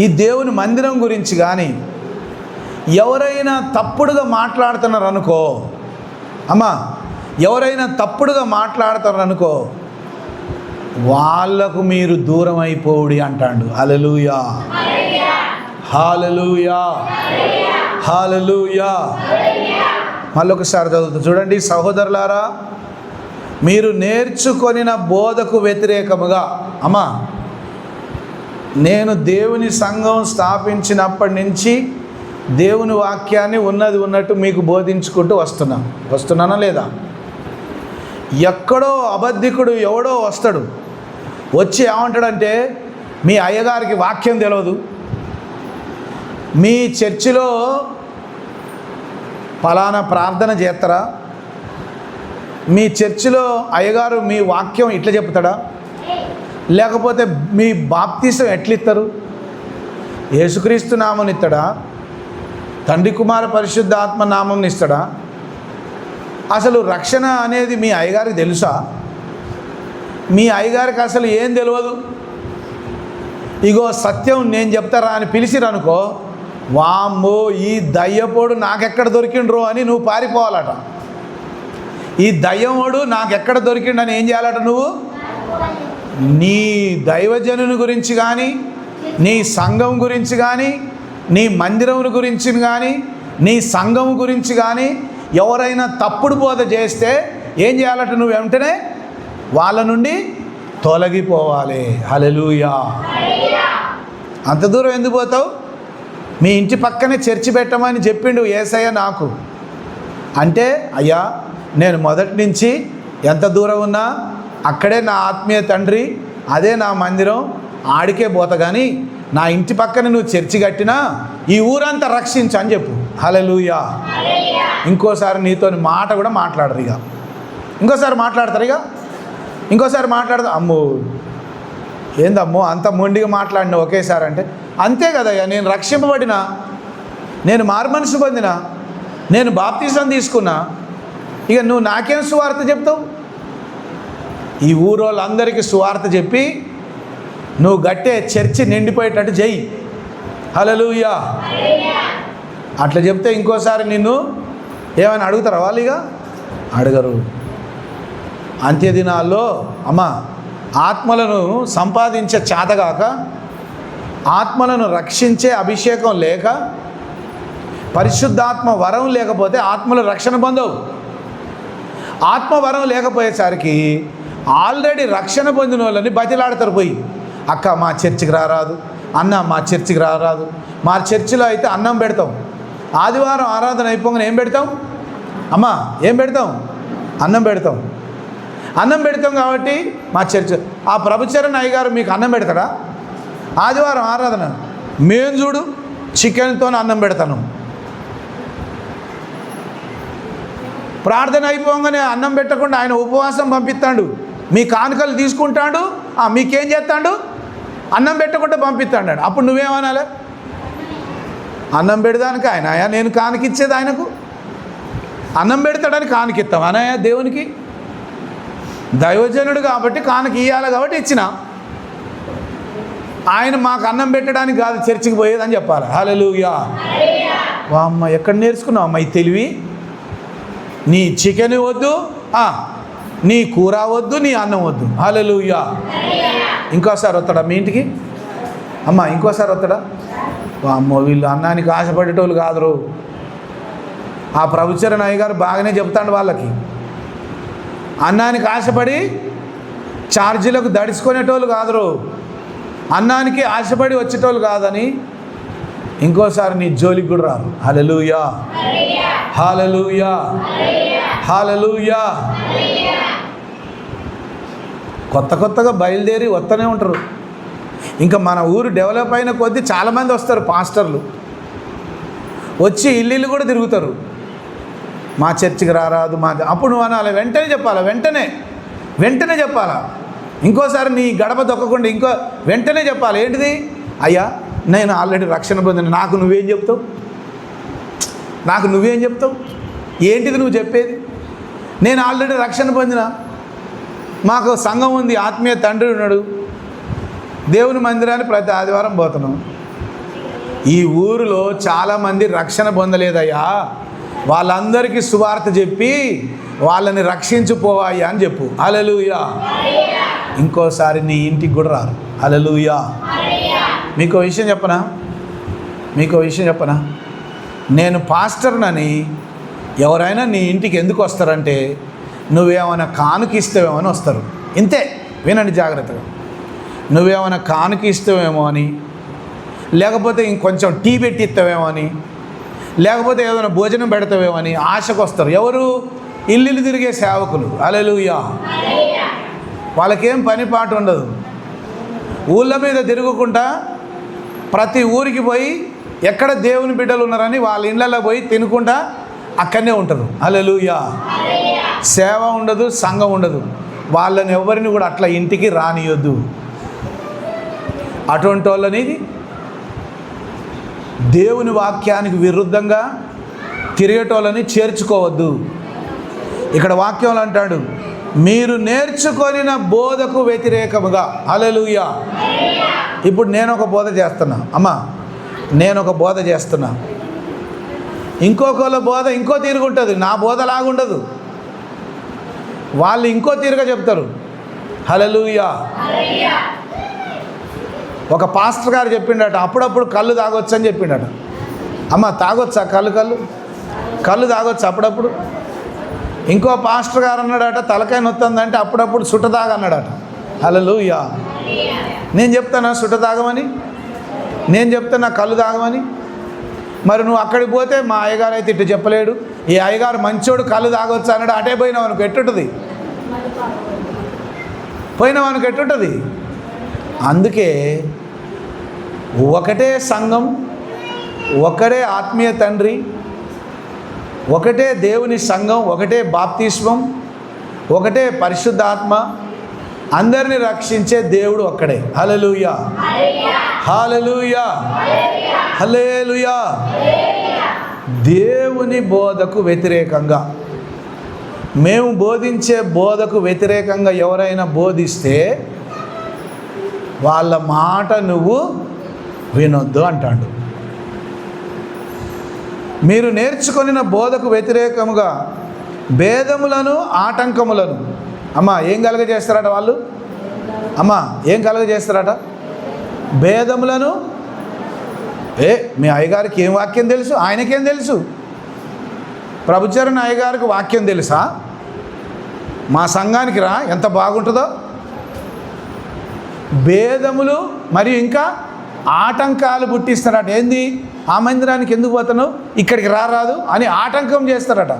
ఈ దేవుని మందిరం గురించి కానీ ఎవరైనా తప్పుడుగా మాట్లాడుతున్నారు అనుకో, అమ్మా ఎవరైనా తప్పుడుగా మాట్లాడుతున్నారు అనుకో, వాళ్లకు మీరు దూరం అయిపోవుడి అంటాడు. హల్లెలూయా, హల్లెలూయా, హల్లెలూయా. మళ్ళొకసారి చదువుతూ చూడండి. సహోదరులారా, మీరు నేర్చుకొనిన బోధకు వ్యతిరేకముగా, అమ్మా నేను దేవుని సంఘం స్థాపించినప్పటి నుంచి దేవుని వాక్యాన్ని ఉన్నది ఉన్నట్టు మీకు బోధించుకుంటూ వస్తున్నానా లేదా? ఎక్కడో అబద్ధికుడు ఎవడో వస్తాడు, వచ్చి ఏమంటాడంటే మీ అయ్యగారికి వాక్యం తెలియదు, మీ చర్చిలో ఫలానా ప్రార్థన చేస్తారా, మీ చర్చిలో అయ్యగారు మీ వాక్యం ఇట్లా చెప్తాడా, లేకపోతే మీ బాప్తీసం ఎట్లిస్తారు, యేసుక్రీస్తు నామం ఇస్తాడా, తండ్రి కుమార పరిశుద్ధ ఆత్మ నామం ఇస్తాడా? అసలు రక్షణ అనేది మీ అయ్యగారికి తెలుసా? మీ అయ్యగారికి అసలు ఏం తెలియదు. ఇగో సత్యం నేను చెప్తారా అని పిలిచిరనుకో, వామ్మో ఈ దయ్యపోడు నాకెక్కడ దొరికిండ్రో అని నువ్వు పారిపోవాలట. ఈ దయ్యమోడు నాకెక్కడ దొరికిండని ఏం చేయాలట? నువ్వు నీ దైవజనుని గురించి కానీ, నీ సంఘం గురించి కానీ, నీ మందిరం గురించి కానీ, నీ సంఘం గురించి కానీ ఎవరైనా తప్పుడు బోధ చేస్తే ఏం చేయాలట? నువ్వు వెంటనే వాళ్ళ నుండి తొలగిపోవాలి. హల్లెలూయా. అంత దూరం ఎందుకు పోతావు? మీ ఇంటి పక్కనే చర్చి పెట్టమని చెప్పిండు యేసయ్య నాకు. అంటే అయ్యా నేను మొదటి నుంచి ఎంత దూరం ఉన్నా అక్కడే నా ఆత్మీయ తండ్రి, అదే నా మందిరం, ఆడికే పోతా, కానీ నా ఇంటి పక్కన నువ్వు చర్చి కట్టినా ఈ ఊరంతా రక్షించు అని చెప్పు. హల్లెలూయా. ఇంకోసారి నీతో మాట కూడా మాట్లాడరు. ఇక ఇంకోసారి మాట్లాడతారు. ఇంకోసారి మాట్లాడతా, అమ్మో ఏందమ్మో అంత మొండిగా మాట్లాడిన ఒకేసారి అంటే అంతే కదయ్యా, నేను రక్షింపబడినా, నేను మారుమనసు పొందినా, నేను బాప్తీసం తీసుకున్నా, ఇక నువ్వు నాకేం సువార్త చెప్తావు? ఈ ఊరోళ్ళందరికీ సువార్త చెప్పి నువ్వు గట్టే చర్చి నిండిపోయేటట్టు చెయ్యి. హల్లెలూయా. అట్లా చెప్తే ఇంకోసారి నిన్ను ఏమైనా అడుగుతారా? వాళ్ళు ఇక అడగరు. అంత్యదినాల్లో అమ్మ ఆత్మలను సంపాదించే చేతగాక, ఆత్మలను రక్షించే అభిషేకం లేక, పరిశుద్ధాత్మ వరం లేకపోతే ఆత్మలు రక్షణ పొందవు. ఆత్మ వరం లేకపోయేసరికి ఆల్రెడీ రక్షణ పొందిన వాళ్ళని బతిలాడతారు పోయి, అక్క మా చర్చికి రారాదు, అన్న మా చర్చికి రారాదు. మా చర్చిలో అయితే అన్నం పెడతాం, ఆదివారం ఆరాధన అయిపోగానే ఏం పెడతాం? అమ్మా ఏం పెడతాం? అన్నం పెడతాం. అన్నం పెడతాం కాబట్టి మా చర్చ్, ఆ ప్రభుచరణ్ అయ్య గారు మీకు అన్నం పెడతాడా? ఆదివారం ఆరాధన మేము చూడు చికెన్తో అన్నం పెడతాను. ప్రార్థన అయిపోగానే అన్నం పెట్టకుండా ఆయన ఉపవాసం పంపిస్తాడు, మీ కానుకలు తీసుకుంటాడు, మీకేం చేస్తాడు? అన్నం పెట్టకుండా పంపిస్తాడు. అప్పుడు నువ్వేమనాలి? అన్నం పెడదానికి ఆయన నేను కానుకిచ్చేది ఆయనకు, అన్నం పెడతాడని కానుకిస్తాం అనయ్య దేవునికి. దైవజనుడు కాబట్టి కానుక ఇవ్వాలి కాబట్టి ఇచ్చిన, ఆయన మాకు అన్నం పెట్టడానికి కాదు చర్చికి పోయేదని చెప్పాలి. హల్లెలూయా. అమ్మ ఎక్కడ నేర్చుకున్నావు అమ్మ ఈ తెలివి? నీ చికెన్ వద్దు, నీ కూర వద్దు, నీ అన్నం వద్దు. హల్లెలూయా. ఇంకోసారి వస్తాడా మీ ఇంటికి? అమ్మ ఇంకోసారి వస్తాడా? అమ్మ వీళ్ళు అన్నానికి ఆశపడేటోళ్ళు కాదురు, ఆ ప్రభుచరణ అయ్యగారు బాగానే చెప్తాడు వాళ్ళకి. అన్నానికి ఆశపడి ఛార్జీలకు దడుచుకునేటోళ్ళు కాదురు, అన్నానికి ఆశపడి వచ్చేటోళ్ళు కాదని ఇంకోసారి నీ జోలికి కూడా రారు. హల్లెలూయా, హల్లెలూయా, హల్లెలూయా. కొత్తగా బయలుదేరి వస్తూనే ఉంటారు. ఇంకా మన ఊరు డెవలప్ అయిన కొద్దీ చాలామంది వస్తారు పాస్టర్లు, వచ్చి ఇల్లు కూడా తిరుగుతారు. మా చర్చికి రారాదు అప్పుడు నువ్వు అనాలి, వెంటనే చెప్పాలా, వెంటనే చెప్పాలా. ఇంకోసారి నీ గడప దొక్కకుండా వెంటనే చెప్పాలి. ఏంటిది? అయ్యా నేను ఆల్రెడీ రక్షణ పొందిన, నాకు నువ్వేం చెప్తావు? ఏంటిది నువ్వు చెప్పేది? నేను ఆల్రెడీ రక్షణ పొందిన, మాకు సంఘం ఉంది, ఆత్మీయ తండ్రి ఉన్నాడు, దేవుని మందిరాన్ని ప్రతి ఆదివారం పోతున్నాం. ఈ ఊరిలో చాలామంది రక్షణ పొందలేదయ్యా, వాళ్ళందరికీ సువార్త చెప్పి వాళ్ళని రక్షించుకోవాయ్యా అని చెప్పు. హల్లెలూయా. ఇంకోసారి నీ ఇంటికి కూడా రారు. హల్లెలూయా. మీకు విషయం చెప్పనా, నేను పాస్టర్నని ఎవరైనా నీ ఇంటికి ఎందుకు వస్తారంటే నువ్వేమైనా కానుకిస్తావేమో అని వస్తారు. ఇంతే, వినండి జాగ్రత్తగా. నువ్వేమైనా కానుకిస్తావేమో అని, లేకపోతే ఇంకొంచెం టీ పెట్టి ఇస్తావేమో అని, లేకపోతే ఏదైనా భోజనం పెడతావేమో అని ఆశకు వస్తారు. ఎవరు? ఇల్లు తిరిగే సేవకులు. హల్లెలూయా. వాళ్ళకేం పని పాట ఉండదు, ఊళ్ళ మీద తిరుగుకుంటా ప్రతి ఊరికి పోయి ఎక్కడ దేవుని బిడ్డలు ఉన్నారని వాళ్ళ ఇళ్ళల్లో పోయి తినుకుంటా అక్కడనే ఉంటారు. హల్లెలూయా. సేవ ఉండదు, సంఘం ఉండదు. వాళ్ళని ఎవరిని కూడా అట్లా ఇంటికి రానియొద్దు. అటువంటి వాళ్ళని దేవుని వాక్యానికి విరుద్ధంగా తిరిగేటోళ్ళని చేర్చుకోవద్దు. ఇక్కడ వాక్యంలో అంటాడు, మీరు నేర్చుకొనిన బోధకు వ్యతిరేకముగా. హల్లెలూయా. ఇప్పుడు నేను ఒక బోధ చేస్తున్నా, అమ్మా నేను ఒక బోధ చేస్తున్నా, ఇంకొకళ్ళ బోధ ఇంకో తీరుగుంటుంది, నా బోధ లాగుండదు, వాళ్ళు ఇంకో తీరుగా చెప్తారు. హల్లెలూయా. ఒక పాస్టర్ గారు చెప్పిండట, అప్పుడప్పుడు కళ్ళు తాగొచ్చు అని చెప్పిండట. అమ్మ తాగొచ్చా? కళ్ళు తాగొచ్చు అప్పుడప్పుడు. ఇంకో పాస్టర్ గారు అన్నాడట, తలకాయ నొత్తుందంటే అప్పుడప్పుడు సుట్ట తాగన్నాడట. హల్లెలూయా. నేను చెప్తానా సుట్ట తాగమని? నేను చెప్తానా కళ్ళు తాగమని? మరి నువ్వు అక్కడికి పోతే మా అయ్యగారు అయితే ఇట్టు చెప్పలేడు, ఈ అయ్యగారు మంచోడు కళ్ళు తాగొచ్చు అన్నాడు, అటే పోయినావు అనుకో ఎట్టుంటుంది? అందుకే ఒకటే సంఘం, ఒకటే ఆత్మీయ తండ్రి, ఒకటే దేవుని సంఘం, ఒకటే బాప్తిస్మం, ఒకటే పరిశుద్ధాత్మ, అందరిని రక్షించే దేవుడు ఒక్కడే. హల్లెలూయా, హల్లెలూయా, హల్లెలూయా. దేవుని బోధకు వ్యతిరేకంగా, మేము బోధించే బోధకు వ్యతిరేకంగా ఎవరైనా బోధిస్తే వాళ్ళ మాట నువ్వు వినొద్దు అంటాడు. మీరు నేర్చుకొనిన బోధకు వ్యతిరేకముగా భేదములను ఆటంకములను, అమ్మా ఏం కలుగజేస్తారట వాళ్ళు? ఏం కలుగజేస్తారట? భేదములను. మీ అయ్యగారికి ఏం వాక్యం తెలుసు? ఆయనకేం తెలుసు? ప్రభుచరణ అయ్యగారికి వాక్యం తెలుసా? మా సంఘానికి రా, ఎంత బాగుంటుందో. భేదములు మరియు ఇంకా ఆటంకాలు పుట్టిస్తారట. ఏంది? ఆ మందిరానికి ఎందుకు పోతున్నావు, ఇక్కడికి రారాదు అని ఆటంకం చేస్తారట.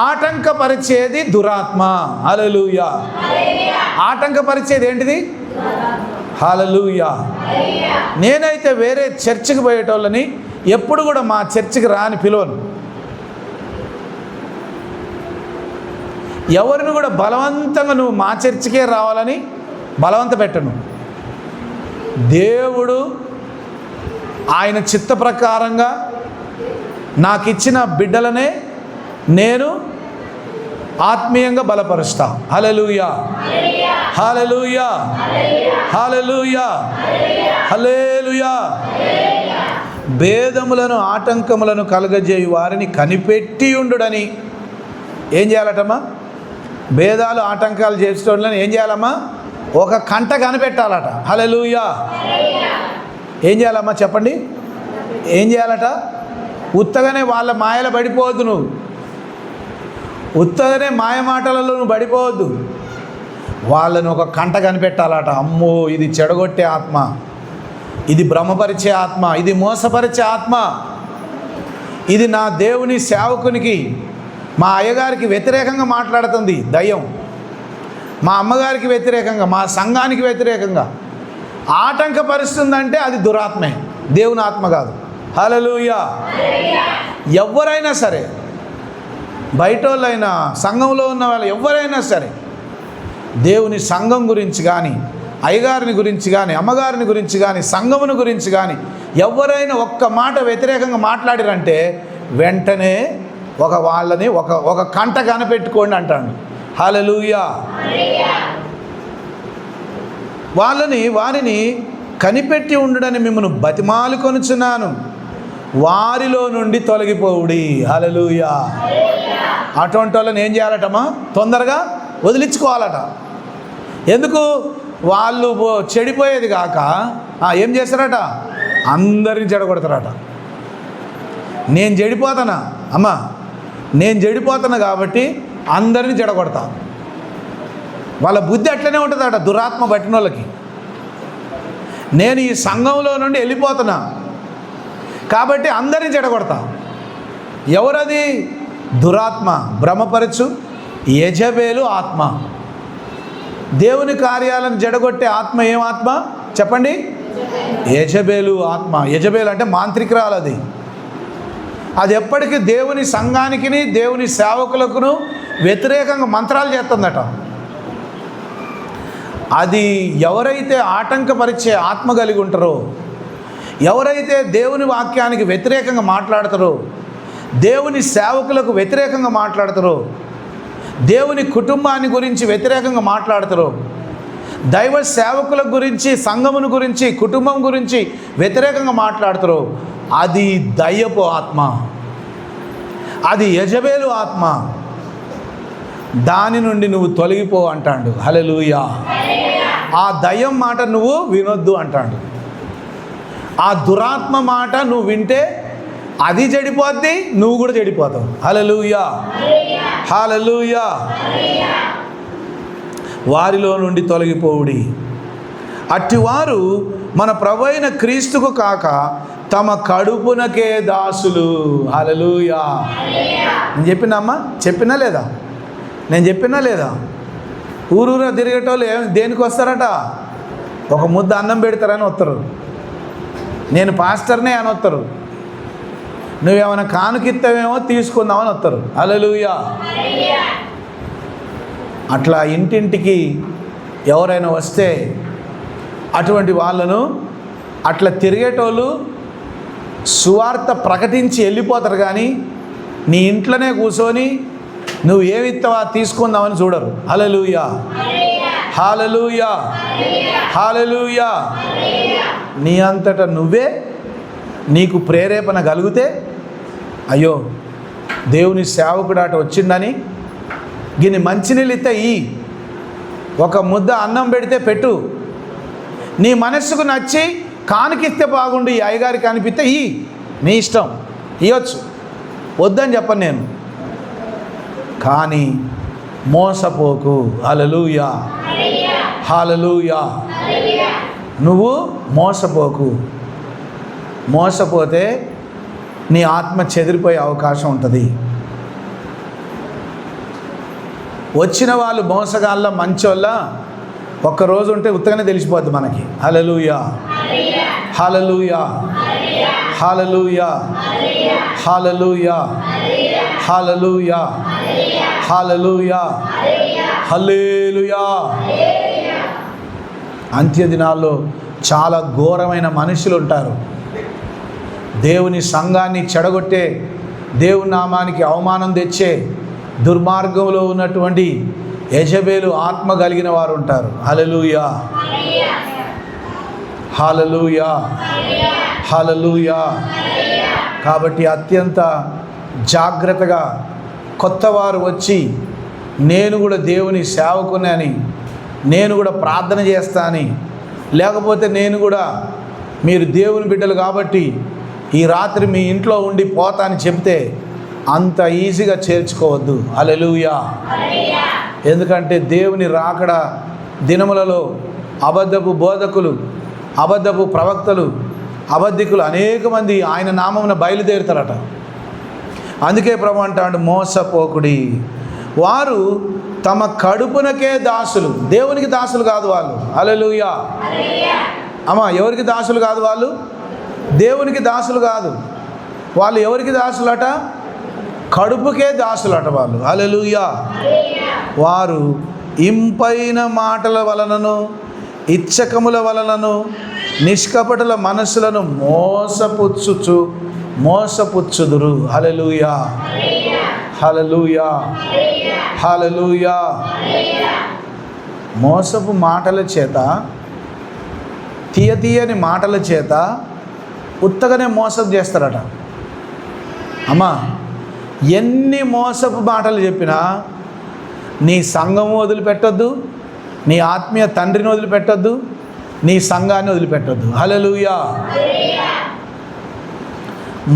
ఆటంకపరిచేది దురాత్మ. హల్లెలూయా. ఆటంకపరిచేది ఏంటిది? హల్లెలూయా. నేనైతే వేరే చర్చికి పోయేటోళ్ళని ఎప్పుడు కూడా మా చర్చికి రాని పిలువను. ఎవరిని కూడా బలవంతంగా నువ్వు మా చర్చికే రావాలని బలవంత పెట్టను. దేవుడు ఆయన చిత్త ప్రకారంగా నాకు ఇచ్చిన బిడ్డలనే నేను ఆత్మీయంగా బలపరుస్తా. హల్లెలూయా, హల్లెలూయా, హల్లెలూయా, హల్లెలూయా. భేదములను ఆటంకములను కలగజేయు వారిని కనిపెట్టి ఉండుడని. ఏం చేయాలటమ్మా? భేదాలు ఆటంకాలు చేసేటోళ్ళని ఏం చేయాలమ్మా? ఒక కంట కనిపెట్టాలట. హల్లెలూయా. ఏం చేయాలమ్మా చెప్పండి? ఏం చేయాలట? ఉత్తగానే వాళ్ళ మాయలో పడిపోవద్దు, నువ్వు ఉత్తగానే మాయ మాటలలో నువ్వు పడిపోవద్దు. వాళ్ళని ఒక కంట కనిపెట్టాలట. అమ్మో, ఇది చెడగొట్టే ఆత్మ, ఇది భ్రమపరిచే ఆత్మ, ఇది మోసపరిచే ఆత్మ, ఇది నా దేవుని సేవకునికి, మా అయ్యగారికి వ్యతిరేకంగా మాట్లాడుతుంది దయ్యం, మా అమ్మగారికి వ్యతిరేకంగా, మా సంఘానికి వ్యతిరేకంగా ఆటంకపరుస్తుందంటే అది దురాత్మే, దేవుని ఆత్మ కాదు. హల్లెలూయా. ఎవరైనా సరే, బయట వాళ్ళైనా సంఘంలో ఉన్న వాళ్ళు ఎవరైనా సరే, దేవుని సంఘం గురించి కానీ, అయ్యగారిని గురించి కానీ, అమ్మగారిని గురించి కానీ, సంఘముని గురించి కానీ ఎవరైనా ఒక్క మాట వ్యతిరేకంగా మాట్లాడారంటే వెంటనే వాళ్ళని ఒక కంట కనిపెట్టుకోండి అంటాడు. హల్లెలూయా. వారిని కనిపెట్టి ఉండడని మిమ్మల్ని బతిమాలు కొనుచున్నాను, వారిలో నుండి తొలగిపోవుడి. హల్లెలూయా. అటువంటి వాళ్ళని ఏం చేయాలటమ్మా? తొందరగా వదిలించుకోవాలట. ఎందుకు? వాళ్ళు చెడిపోయేది కాక ఏం చేస్తారట? అందరిని చెడగొడతారట. నేను చెడిపోతానా అమ్మా, నేను చెడిపోతాను కాబట్టి అందరిని చెడగొడతా. వాళ్ళ బుద్ధి అట్లనే ఉంటుందట దురాత్మ పట్టిన వాళ్ళకి. నేను ఈ సంఘంలో నుండి వెళ్ళిపోతున్నా కాబట్టి అందరిని చెడగొడతా. ఎవరది? దురాత్మ, భ్రమపరచు యెజబెలు ఆత్మ. దేవుని కార్యాలను జడగొట్టే ఆత్మ ఏం ఆత్మ చెప్పండి? యెజబెలు ఆత్మ. యెజబెలు అంటే మాంత్రికురాలు. అది ఎప్పటికీ దేవుని సంఘానికి, దేవుని సేవకులకును వ్యతిరేకంగా మంత్రాలు చేస్తుందట. అది ఎవరైతే ఆటంకపరిచే ఆత్మ కలిగి ఉంటారో, ఎవరైతే దేవుని వాక్యానికి వ్యతిరేకంగా మాట్లాడతారో, దేవుని సేవకులకు వ్యతిరేకంగా మాట్లాడతారో, దేవుని కుటుంబాన్ని గురించి వ్యతిరేకంగా మాట్లాడతారో, దైవ సేవకుల గురించి, సంఘమును గురించి, కుటుంబం గురించి వ్యతిరేకంగా మాట్లాడతారో, అది దయ్యపు ఆత్మ, అది యెజబెలు ఆత్మ. దాని నుండి నువ్వు తొలగిపో అంటాడు. హల్లెలూయా. ఆ దయ్యం మాట నువ్వు వినొద్దు అంటాడు. ఆ దురాత్మ మాట నువ్వు వింటే అది చెడిపోద్ది, నువ్వు కూడా చెడిపోతావు. హల్లెలూయా. హల్లెలూయా. వారిలో నుండి తొలగిపోవుడి. అట్టివారు మన ప్రభువైన క్రీస్తుకు కాక తమ కడుపునకే దాసులు. హల్లెలూయా. నేను చెప్పినమ్మా, చెప్పినా లేదా? నేను చెప్పినా లేదా? ఊరూరా తిరిగేటోళ్ళు దేనికి వస్తారట? ఒక ముద్ద అన్నం పెడతారని వస్తారు. నేను పాస్టర్నే అని వస్తారు. నువ్వేమైనా కానుకిత్తవేమో తీసుకుందామని వస్తారు. హల్లెలూయా. అట్లా ఇంటింటికి ఎవరైనా వస్తే అటువంటి వాళ్ళను, అట్లా తిరిగేటోళ్ళు సువార్త ప్రకటించి వెళ్ళిపోతారు, కానీ నీ ఇంట్లోనే కూర్చొని నువ్వు ఏమి ఇస్తావా తీసుకుందామని చూడరు. హల్లెలూయా. హల్లెలూయా. హల్లెలూయా. నీ అంతటా నువ్వే నీకు ప్రేరేపణ కలిగితే, అయ్యో దేవుని సేవకుడు అట వచ్చిందని గిన్ని మంచినీళ్ళు ఇస్తే ఒక ముద్ద అన్నం పెడితే పెట్టు. నీ మనస్సుకు నచ్చి కానుకిస్తే బాగుండు, ఈ అయ్యగారికి అనిపిస్తే నీ ఇష్టం, ఇవ్వచ్చు, వద్దని చెప్పను నేను. కానీ మోసపోకు. హల్లెలూయా. హల్లెలూయా. నువ్వు మోసపోకు. మోసపోతే నీ ఆత్మ చెదిరిపోయే అవకాశం ఉంటుంది. వచ్చిన వాళ్ళు మోసగాళ్ళ మంచోళ్ళ ఒక్కరోజు ఉంటే ఉత్తగానే తెలిసిపోద్ది మనకి. హల్లెలూయా. హల్లెలూయా. హల్లెలూయా. హల్లెలూయా. హల్లెలూయా. హల్లెలూయా. హల్లెలూయా. అంత్య దినాల్లో చాలా ఘోరమైన మనుషులు ఉంటారు. దేవుని సంఘాన్ని చెడగొట్టే, దేవుని నామానికి అవమానం తెచ్చే దుర్మార్గంలో ఉన్నటువంటి యెజబెలు ఆత్మ కలిగిన వారు ఉంటారు. హల్లెలూయా. హల్లెలూయా. హల్లెలూయా. కాబట్టి అత్యంత జాగ్రత్తగా కొత్తవారు వచ్చి నేను కూడా దేవుని సేవకుని, నేను కూడా ప్రార్థన చేస్తానని, లేకపోతే నేను కూడా మీరు దేవుని బిడ్డలు కాబట్టి ఈ రాత్రి మీ ఇంట్లో ఉండి పోతా అని చెప్తే అంత ఈజీగా చేర్చుకోవద్దు. హల్లెలూయా. ఎందుకంటే దేవుని రాకడ దినములలో అబద్ధపు బోధకులు, అబద్ధపు ప్రవక్తలు, అబద్ధికులు అనేక మంది ఆయన నామమున బయలుదేరుతారట. అందుకే ప్రభు అంటాడు, మోసపోకుడి, వారు తమ కడుపునకే దాసులు. దేవునికి దాసులు కాదు వాళ్ళు. హల్లెలూయా. అమ్మా, ఎవరికి దాసులు కాదు వాళ్ళు? దేవునికి దాసులు కాదు వాళ్ళు. ఎవరికి దాసులట? కడుపుకే దాసులట వాళ్ళు. హల్లెలూయా. వారు ఇంపైన మాటల వలనను ఇచ్చకముల వలనను నిష్కపటుల మనస్సులను మోసపుచ్చుదురు. హల్లెలూయా, హల్లెలూయా, హల్లెలూయా. మోసపు మాటల చేత, తీయని మాటల చేత ఉత్తగానే మోసం చేస్తారట. అమ్మా, ఎన్ని మోసపు మాటలు చెప్పినా నీ సంఘము వదిలిపెట్టొద్దు, నీ ఆత్మీయ తండ్రిని వదిలిపెట్టొద్దు, నీ సంఘాన్ని వదిలిపెట్టొద్దు. హల్లెలూయా.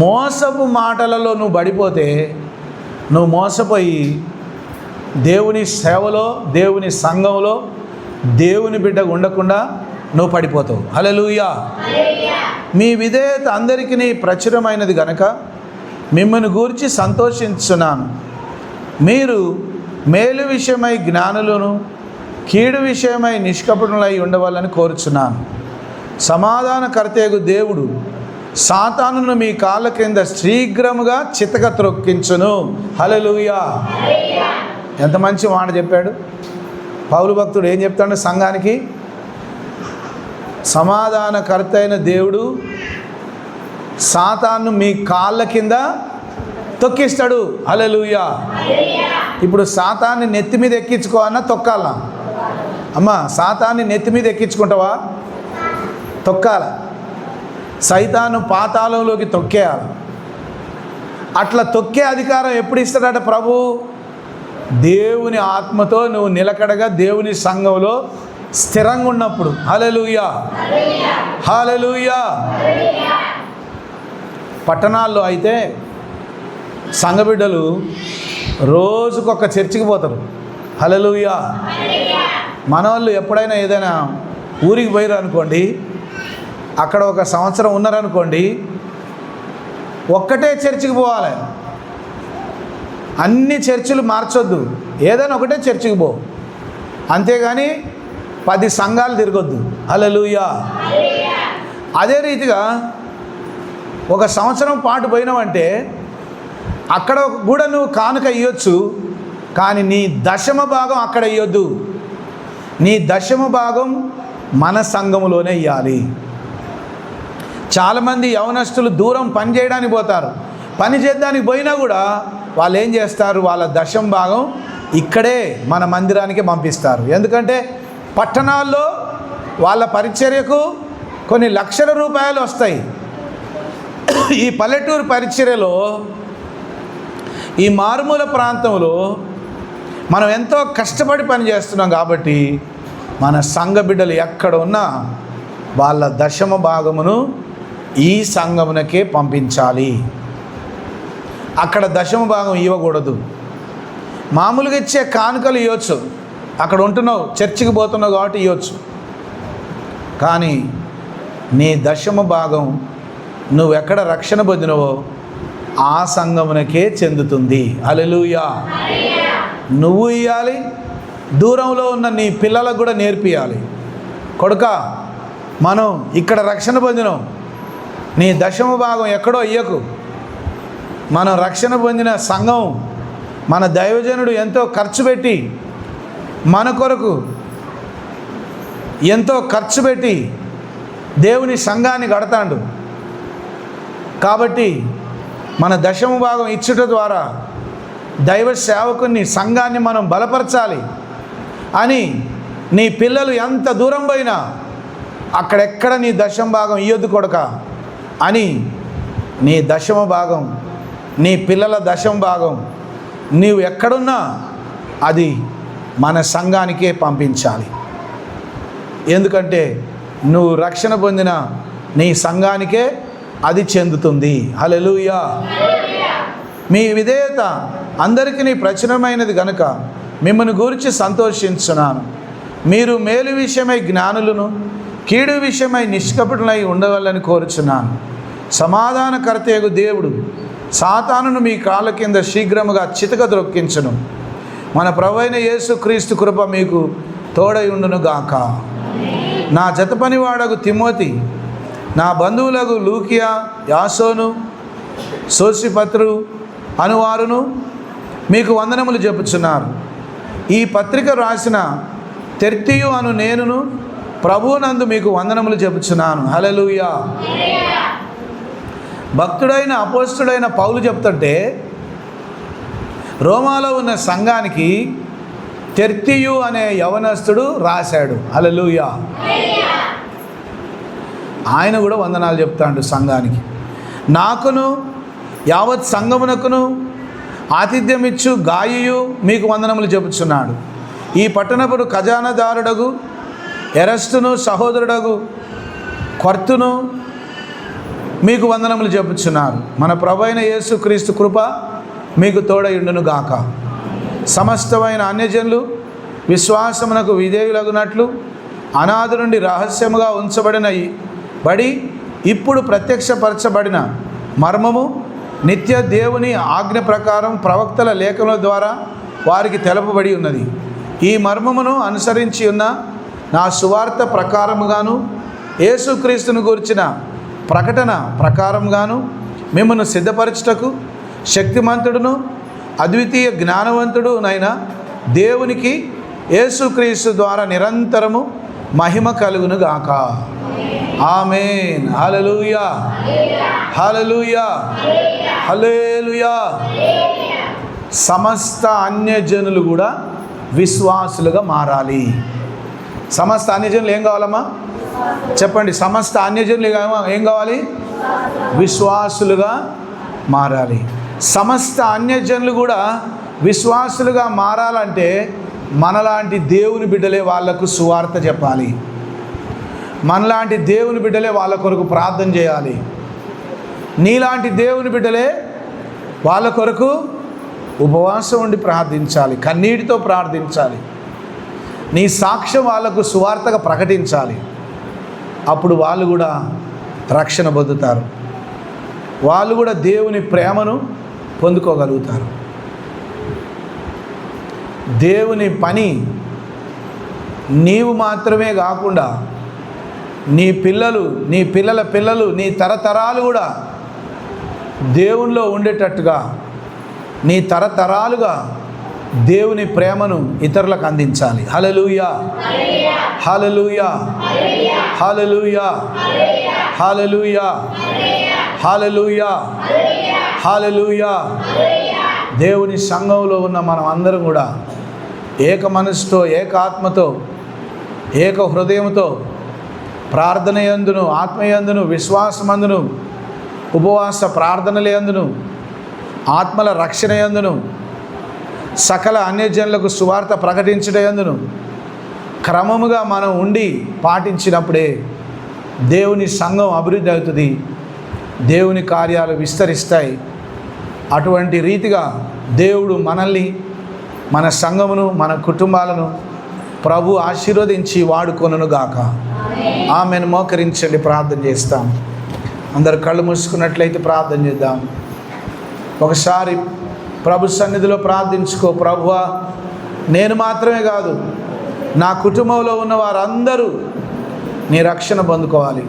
మోసపు మాటలలో నువ్వు పడిపోతే, నువ్వు మోసపోయి దేవుని సేవలో, దేవుని సంఘంలో దేవుని బిడ్డగా ఉండకుండా నువ్వు పడిపోతావు. హల్లెలూయా. మీ విధేయత అందరికీ ప్రచురమైనది గనక మిమ్మల్ని గూర్చి సంతోషించున్నాను. మీరు మేలు విషయమై జ్ఞానులను, కీడు విషయమై నిష్కపటులై ఉండవాలని కోరుచున్నాను. సమాధానకర్తయగు దేవుడు సాతానును మీ కాళ్ళ కింద శీఘ్రముగా చితక త్రొక్కించును. హల్లెలూయా. ఎంత మంచి మాట చెప్పాడు పౌలు భక్తుడు. ఏం చెప్తాడు సంఘానికి? సమాధానకర్త అయిన దేవుడు సాతాను మీ కాళ్ళ కింద తొక్కిస్తాడు. హల్లెలూయా. ఇప్పుడు సాతాన్ని నెత్తి మీద ఎక్కించుకోవాలన్నా తొక్కాలన్నా? అమ్మా, సాతాన్ని నెత్తి మీద ఎక్కించుకుంటావా? తొక్కాల. సైతాను పాతాళంలోకి తొక్కేయాలి. అట్లా తొక్కే అధికారం ఎప్పుడు ఇస్తాడట ప్రభు? దేవుని ఆత్మతో నువ్వు నిలకడగా దేవుని సంఘంలో స్థిరంగా ఉన్నప్పుడు. హల్లెలూయా, హల్లెలూయా. పట్టణాల్లో అయితే సంఘ బిడ్డలు రోజుకొక చర్చికి పోతారు. హల్లెలూయా. మనవాళ్ళు ఎప్పుడైనా ఏదైనా ఊరికి పోయారు అనుకోండి, అక్కడ ఒక సంవత్సరం ఉన్నారనుకోండి, ఒక్కటే చర్చికి పోవాలి. అన్ని చర్చిలు మార్చొద్దు, ఏదైనా ఒకటే చర్చికి పో, అంతేగాని 10 సంఘాలు తిరగొద్దు. హల్లెలూయా. అదే రీతిగా ఒక సంవత్సరం పాటు పోయినావంటే అక్కడ కూడా నువ్వు కానుక ఇవ్వచ్చు, కానీ నీ దశమ భాగం అక్కడ ఇవ్వద్దు. నీ దశమ భాగం మన సంఘములోనే ఇవ్వాలి. చాలామంది యవనస్తులు దూరం పని చేయడానికి పోతారు. పని చేద్దానికి పోయినా కూడా వాళ్ళు ఏం చేస్తారు? వాళ్ళ దశమ భాగం ఇక్కడే మన మందిరానికి పంపిస్తారు. ఎందుకంటే పట్టణాల్లో వాళ్ళ పరిచర్యకు కొన్ని లక్షల రూపాయలు వస్తాయి. ఈ పల్లెటూరు పరిచర్యలో, ఈ మారుమూల ప్రాంతంలో మనం ఎంతో కష్టపడి పని చేస్తున్నాం కాబట్టి మన సంఘ బిడ్డలు ఎక్కడ ఉన్నా వాళ్ళ దశమ భాగమును ఈ సంఘమునకే పంపించాలి. అక్కడ దశమ భాగం ఇవ్వకూడదు. మామూలుగా ఇచ్చే కానుకలు ఇవ్వచ్చు, అక్కడ ఉంటున్నావు, చర్చికి పోతున్నావు కాబట్టి ఇవ్వచ్చు. కానీ నీ దశమ భాగం నువ్వెక్కడ రక్షణ పొందినవో ఆ సంఘమునకే చెందుతుంది. హల్లెలూయా. నువ్వు ఇవ్వాలి, దూరంలో ఉన్న నీ పిల్లలకు కూడా నేర్పియాలి. కొడుకా, మనం ఇక్కడ రక్షణ పొందినాం, నీ దశమ భాగం ఎక్కడో ఇయ్యకు. మనం రక్షణ పొందిన సంఘం, మన దైవజనుడు ఎంతో ఖర్చు పెట్టి మన కొరకు ఎంతో ఖర్చు పెట్టి దేవుని సంఘాన్ని కడతాడు. కాబట్టి మన దశమ భాగం ఇచ్చుట ద్వారా దైవ సేవకుని సంఘాన్ని మనం బలపరచాలి అని నీ పిల్లలు ఎంత దూరం పోయినా అక్కడెక్కడ నీ దశమ భాగం ఇయ్యొద్దు కొడుక అని నీ దశమ భాగం, నీ పిల్లల దశమ భాగం నీవు ఎక్కడున్నా అది మన సంఘానికే పంపించాలి. ఎందుకంటే నువ్వు రక్షణ పొందిన నీ సంఘానికే అది చెందుతుంది. హల్లెలూయా. మీ విధేయత అందరికీ ప్రచురమైనది గనుక మిమ్మల్ని గురించి సంతోషించున్నాను. మీరు మేలు విషయమై జ్ఞానులను, కీడు విషయమై నిష్కపటులై ఉండవాలని కోరుచున్నాను. సమాధానకర్తయగు దేవుడు సాతానును మీ కాళ్ళ కింద శీఘ్రముగా చితక ద్రొక్కించును. మన ప్రభువైన యేసుక్రీస్తు కృప మీకు తోడై ఉండును గాక. నా జతపనివాడగు తిమోతి, నా బంధువులకు లూకియా, యాసోను, సోసిపత్రు అనువారును మీకు వందనములు చెప్పుచున్నారు. ఈ పత్రిక రాసిన తెర్తియు అను నేనును ప్రభువునందు మీకు వందనములు చెప్పుచున్నాను. హల్లెలూయా. భక్తుడైన అపోస్తుడైన పౌలు చెప్తుంటే రోమాలో ఉన్న సంఘానికి తెర్తియు అనే యవనస్తుడు రాశాడు. హల్లెలూయా. ఆయన కూడా వందనాలు చెప్తాడు సంఘానికి. నాకును యావత్ సంఘమునకును ఆతిథ్యమిచ్చు గాయు మీకు వందనములు చెప్పుచున్నాడు. ఈ పట్టణపుడు ఖజానాదారుడగు ఎరస్తును సహోదరుడగు క్వర్తును మీకు వందనములు చెప్పుచున్నారు. మన ప్రభువైన యేసుక్రీస్తు కృప మీకు తోడయుండును గాక. సమస్తమైన అన్యజనులు విశ్వాసమునకు విధేయులగునట్లు అనాది నుండి రహస్యముగా ఉంచబడి ఇప్పుడు ప్రత్యక్షపరచబడిన మర్మము నిత్య దేవుని ఆజ్ఞ ప్రకారం ప్రవక్తల లేఖనుల ద్వారా వారికి తెలపబడి ఉన్నది. ఈ మర్మమును అనుసరించి ఉన్న నా సువార్త ప్రకారముగాను యేసుక్రీస్తును గురించిన ప్రకటన ప్రకారంగాను మిమ్మల్ని సిద్ధపరచుటకు శక్తిమంతుడును అద్వితీయ జ్ఞానవంతుడునైన దేవునికి యేసుక్రీస్తు ద్వారా నిరంతరము మహిమ కలుగును గాక. ఆమేన్. హల్లెలూయా. హల్లెలూయా. హల్లెలూయా. సమస్త అన్యజనులు కూడా విశ్వాసులుగా మారాలి. సమస్త అన్యజనులు ఏం కావాలమ్మా చెప్పండి. సమస్త అన్యజనులు ఏం కావాలి? విశ్వాసులుగా మారాలి. సమస్త అన్యజనులు కూడా విశ్వాసులుగా మారాలంటే మనలాంటి దేవుని బిడ్డలే వాళ్లకు సువార్త చెప్పాలి. మనలాంటి దేవుని బిడ్డలే వాళ్ళ కొరకు ప్రార్థన చేయాలి. నీలాంటి దేవుని బిడ్డలే వాళ్ళ కొరకు ఉపవాసం ఉండి ప్రార్థించాలి, కన్నీటితో ప్రార్థించాలి. నీ సాక్ష్యం వాళ్ళకు సువార్తగా ప్రకటించాలి. అప్పుడు వాళ్ళు కూడా రక్షణ పొందుతారు. వాళ్ళు కూడా దేవుని ప్రేమను పొందుకోగలుగుతారు. దేవుని పని నీవు మాత్రమే కాకుండా నీ పిల్లలు, నీ పిల్లల పిల్లలు, నీ తరతరాలు కూడా దేవునిలో ఉండేటట్టుగా నీ తరతరాలుగా దేవుని ప్రేమను ఇతరులకు అందించాలి. హల్లెలూయా. హల్లెలూయా. హల్లెలూయా. హల్లెలూయా. హల్లెలూయా. హల్లెలూయా. దేవుని సంఘంలో ఉన్న మనం అందరం కూడా ఏక మనసుతో, ఏక ఆత్మతో, ఏక హృదయంతో ప్రార్థనయందును, ఆత్మయందును, విశ్వాసమందును, ఉపవాస ప్రార్థనలయందును, ఆత్మల రక్షణయందును, సకల అన్యజనులకు సువార్త ప్రకటించటయందును క్రమముగా మనం ఉండి పాటించినప్పుడే దేవుని సంఘం అభివృద్ధి అవుతుంది, దేవుని కార్యాలు విస్తరిస్తాయి. అటువంటి రీతిగా దేవుడు మనల్ని, మన సంఘమును, మన కుటుంబాలను ప్రభు ఆశీర్వదించి వాడుకొనును గాక. ఆమెను మోకరించండి, ప్రార్థన చేస్తాం. అందరు కళ్ళు మూసుకున్నట్లయితే ప్రార్థన చేద్దాం. ఒకసారి ప్రభు సన్నిధిలో ప్రార్థించుకో. ప్రభువా, నేను మాత్రమే కాదు, నా కుటుంబంలో ఉన్న వారందరూ నీ రక్షణ పొందుకోవాలి.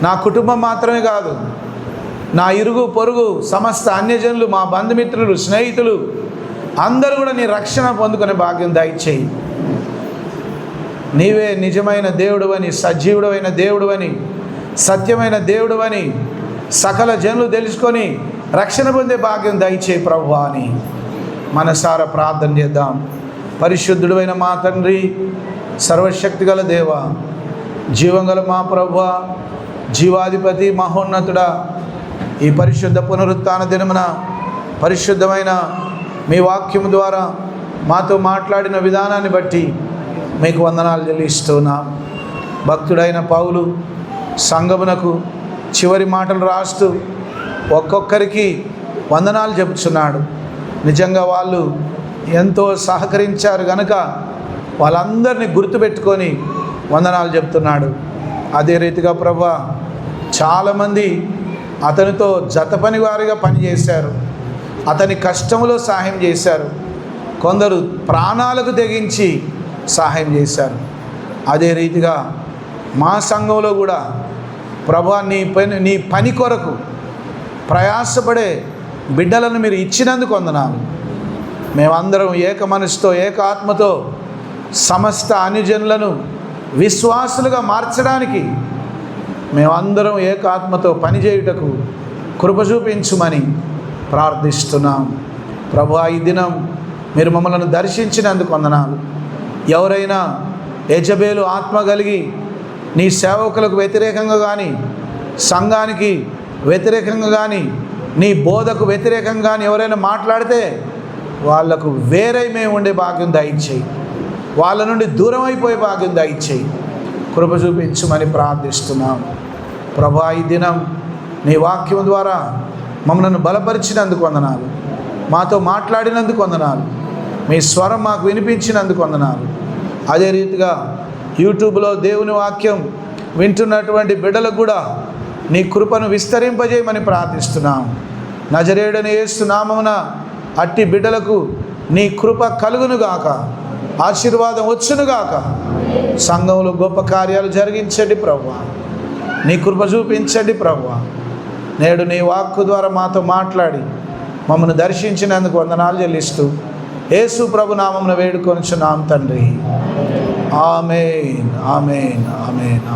నా కుటుంబం మాత్రమే కాదు, నా ఇరుగు పొరుగు సమస్త అన్యజనులు, మా బంధుమిత్రులు, స్నేహితులు అందరూ కూడా నీ రక్షణ పొందుకునే భాగ్యం దయచేయి. నీవే నిజమైన దేవుడువని, సజీవుడైన దేవుడువని, సత్యమైన దేవుడువని సకల జనులు తెలుసుకొని రక్షణ పొందే భాగ్యం దయచేయి ప్రభువా అని మనసారా ప్రార్థన చేద్దాం. పరిశుద్ధుడైన మా తండ్రి, సర్వశక్తిగల దేవ, జీవంగల మా ప్రభువా, జీవాధిపతి, మహోన్నతుడా, ఈ పరిశుద్ధ పునరుత్థాన దినమున పరిశుద్ధమైన మీ వాక్యము ద్వారా మాతో మాట్లాడిన విధానాన్ని బట్టి మీకు వందనాలు చెల్లిస్తున్నాం. భక్తుడైన పౌలు సంఘమునకు చివరి మాటలు రాస్తూ ఒక్కొక్కరికి వందనాలు చెబుతున్నాడు. నిజంగా వాళ్ళు ఎంతో సహకరించారు కనుక వాళ్ళందరినీ గుర్తుపెట్టుకొని వందనాలు చెప్తున్నాడు. అదే రీతిగా ప్రభువా, చాలామంది అతనితో జత పని వారిగా పనిచేశారు, అతని కష్టంలో సహాయం చేశారు, కొందరు ప్రాణాలకు తెగించి సహాయం చేశారు. అదే రీతిగా మా సంఘంలో కూడా ప్రభువా, నీ పని కొరకు ప్రయాసపడే బిడ్డలను మీరు ఇచ్చినందుకు వందనాలు. మేమందరం ఏక మనసుతో ఏక ఆత్మతో సమస్త అనుజనులను విశ్వాసులుగా మార్చడానికి మేమందరం ఏక ఆత్మతో పనిచేయుటకు కృప చూపించుమని ప్రార్థిస్తున్నాం. ప్రభువా, ఈ దినం మీరు మమ్మల్ని దర్శించినందుకు వందనాలు. ఎవరైనా యెజబేలు ఆత్మ కలిగి నీ సేవకులకు వ్యతిరేకంగా కానీ, సంఘానికి వ్యతిరేకంగా కానీ, నీ బోధకు వ్యతిరేకంగా కానీ ఎవరైనా మాట్లాడితే వాళ్లకు వేరే మేము ఉండే భాగ్యం దయచేయి, వాళ్ళ నుండి దూరం అయిపోయే భాగ్యం దయచేయి, కృప చూపించమని ప్రార్థిస్తున్నాం. ప్రభువా, ఈ దినం నీ వాక్యం ద్వారా మమ్మల్ని బలపరిచినందుకు వందనాలు, మాతో మాట్లాడినందుకు వందనాలు, మీ స్వరం మాకు వినిపించినందుకు వందనాలు. అదే రీతిగా యూట్యూబ్లో దేవుని వాక్యం వింటున్నటువంటి బిడ్డలకు కూడా నీ కృపను విస్తరింపజేయమని ప్రార్థిస్తున్నాం. నజరేయుడైన యేసు నామమున అట్టి బిడ్డలకు నీ కృప కలుగునుగాక, ఆశీర్వాదం వచ్చునుగాక. సంఘంలో గొప్ప కార్యాలు జరిగించండి ప్రభువా, నీ కృప చూపించండి ప్రభువా. నేడు నీ వాక్కు ద్వారా మాతో మాట్లాడి మమ్మల్ని దర్శించినందుకు వందనాలు చెల్లిస్తూ యేసు ప్రభు నామమున వేడుకొనుచున్నాం తండ్రి. ఆమేన్, ఆమేన్, ఆమేన్, ఆమేన్.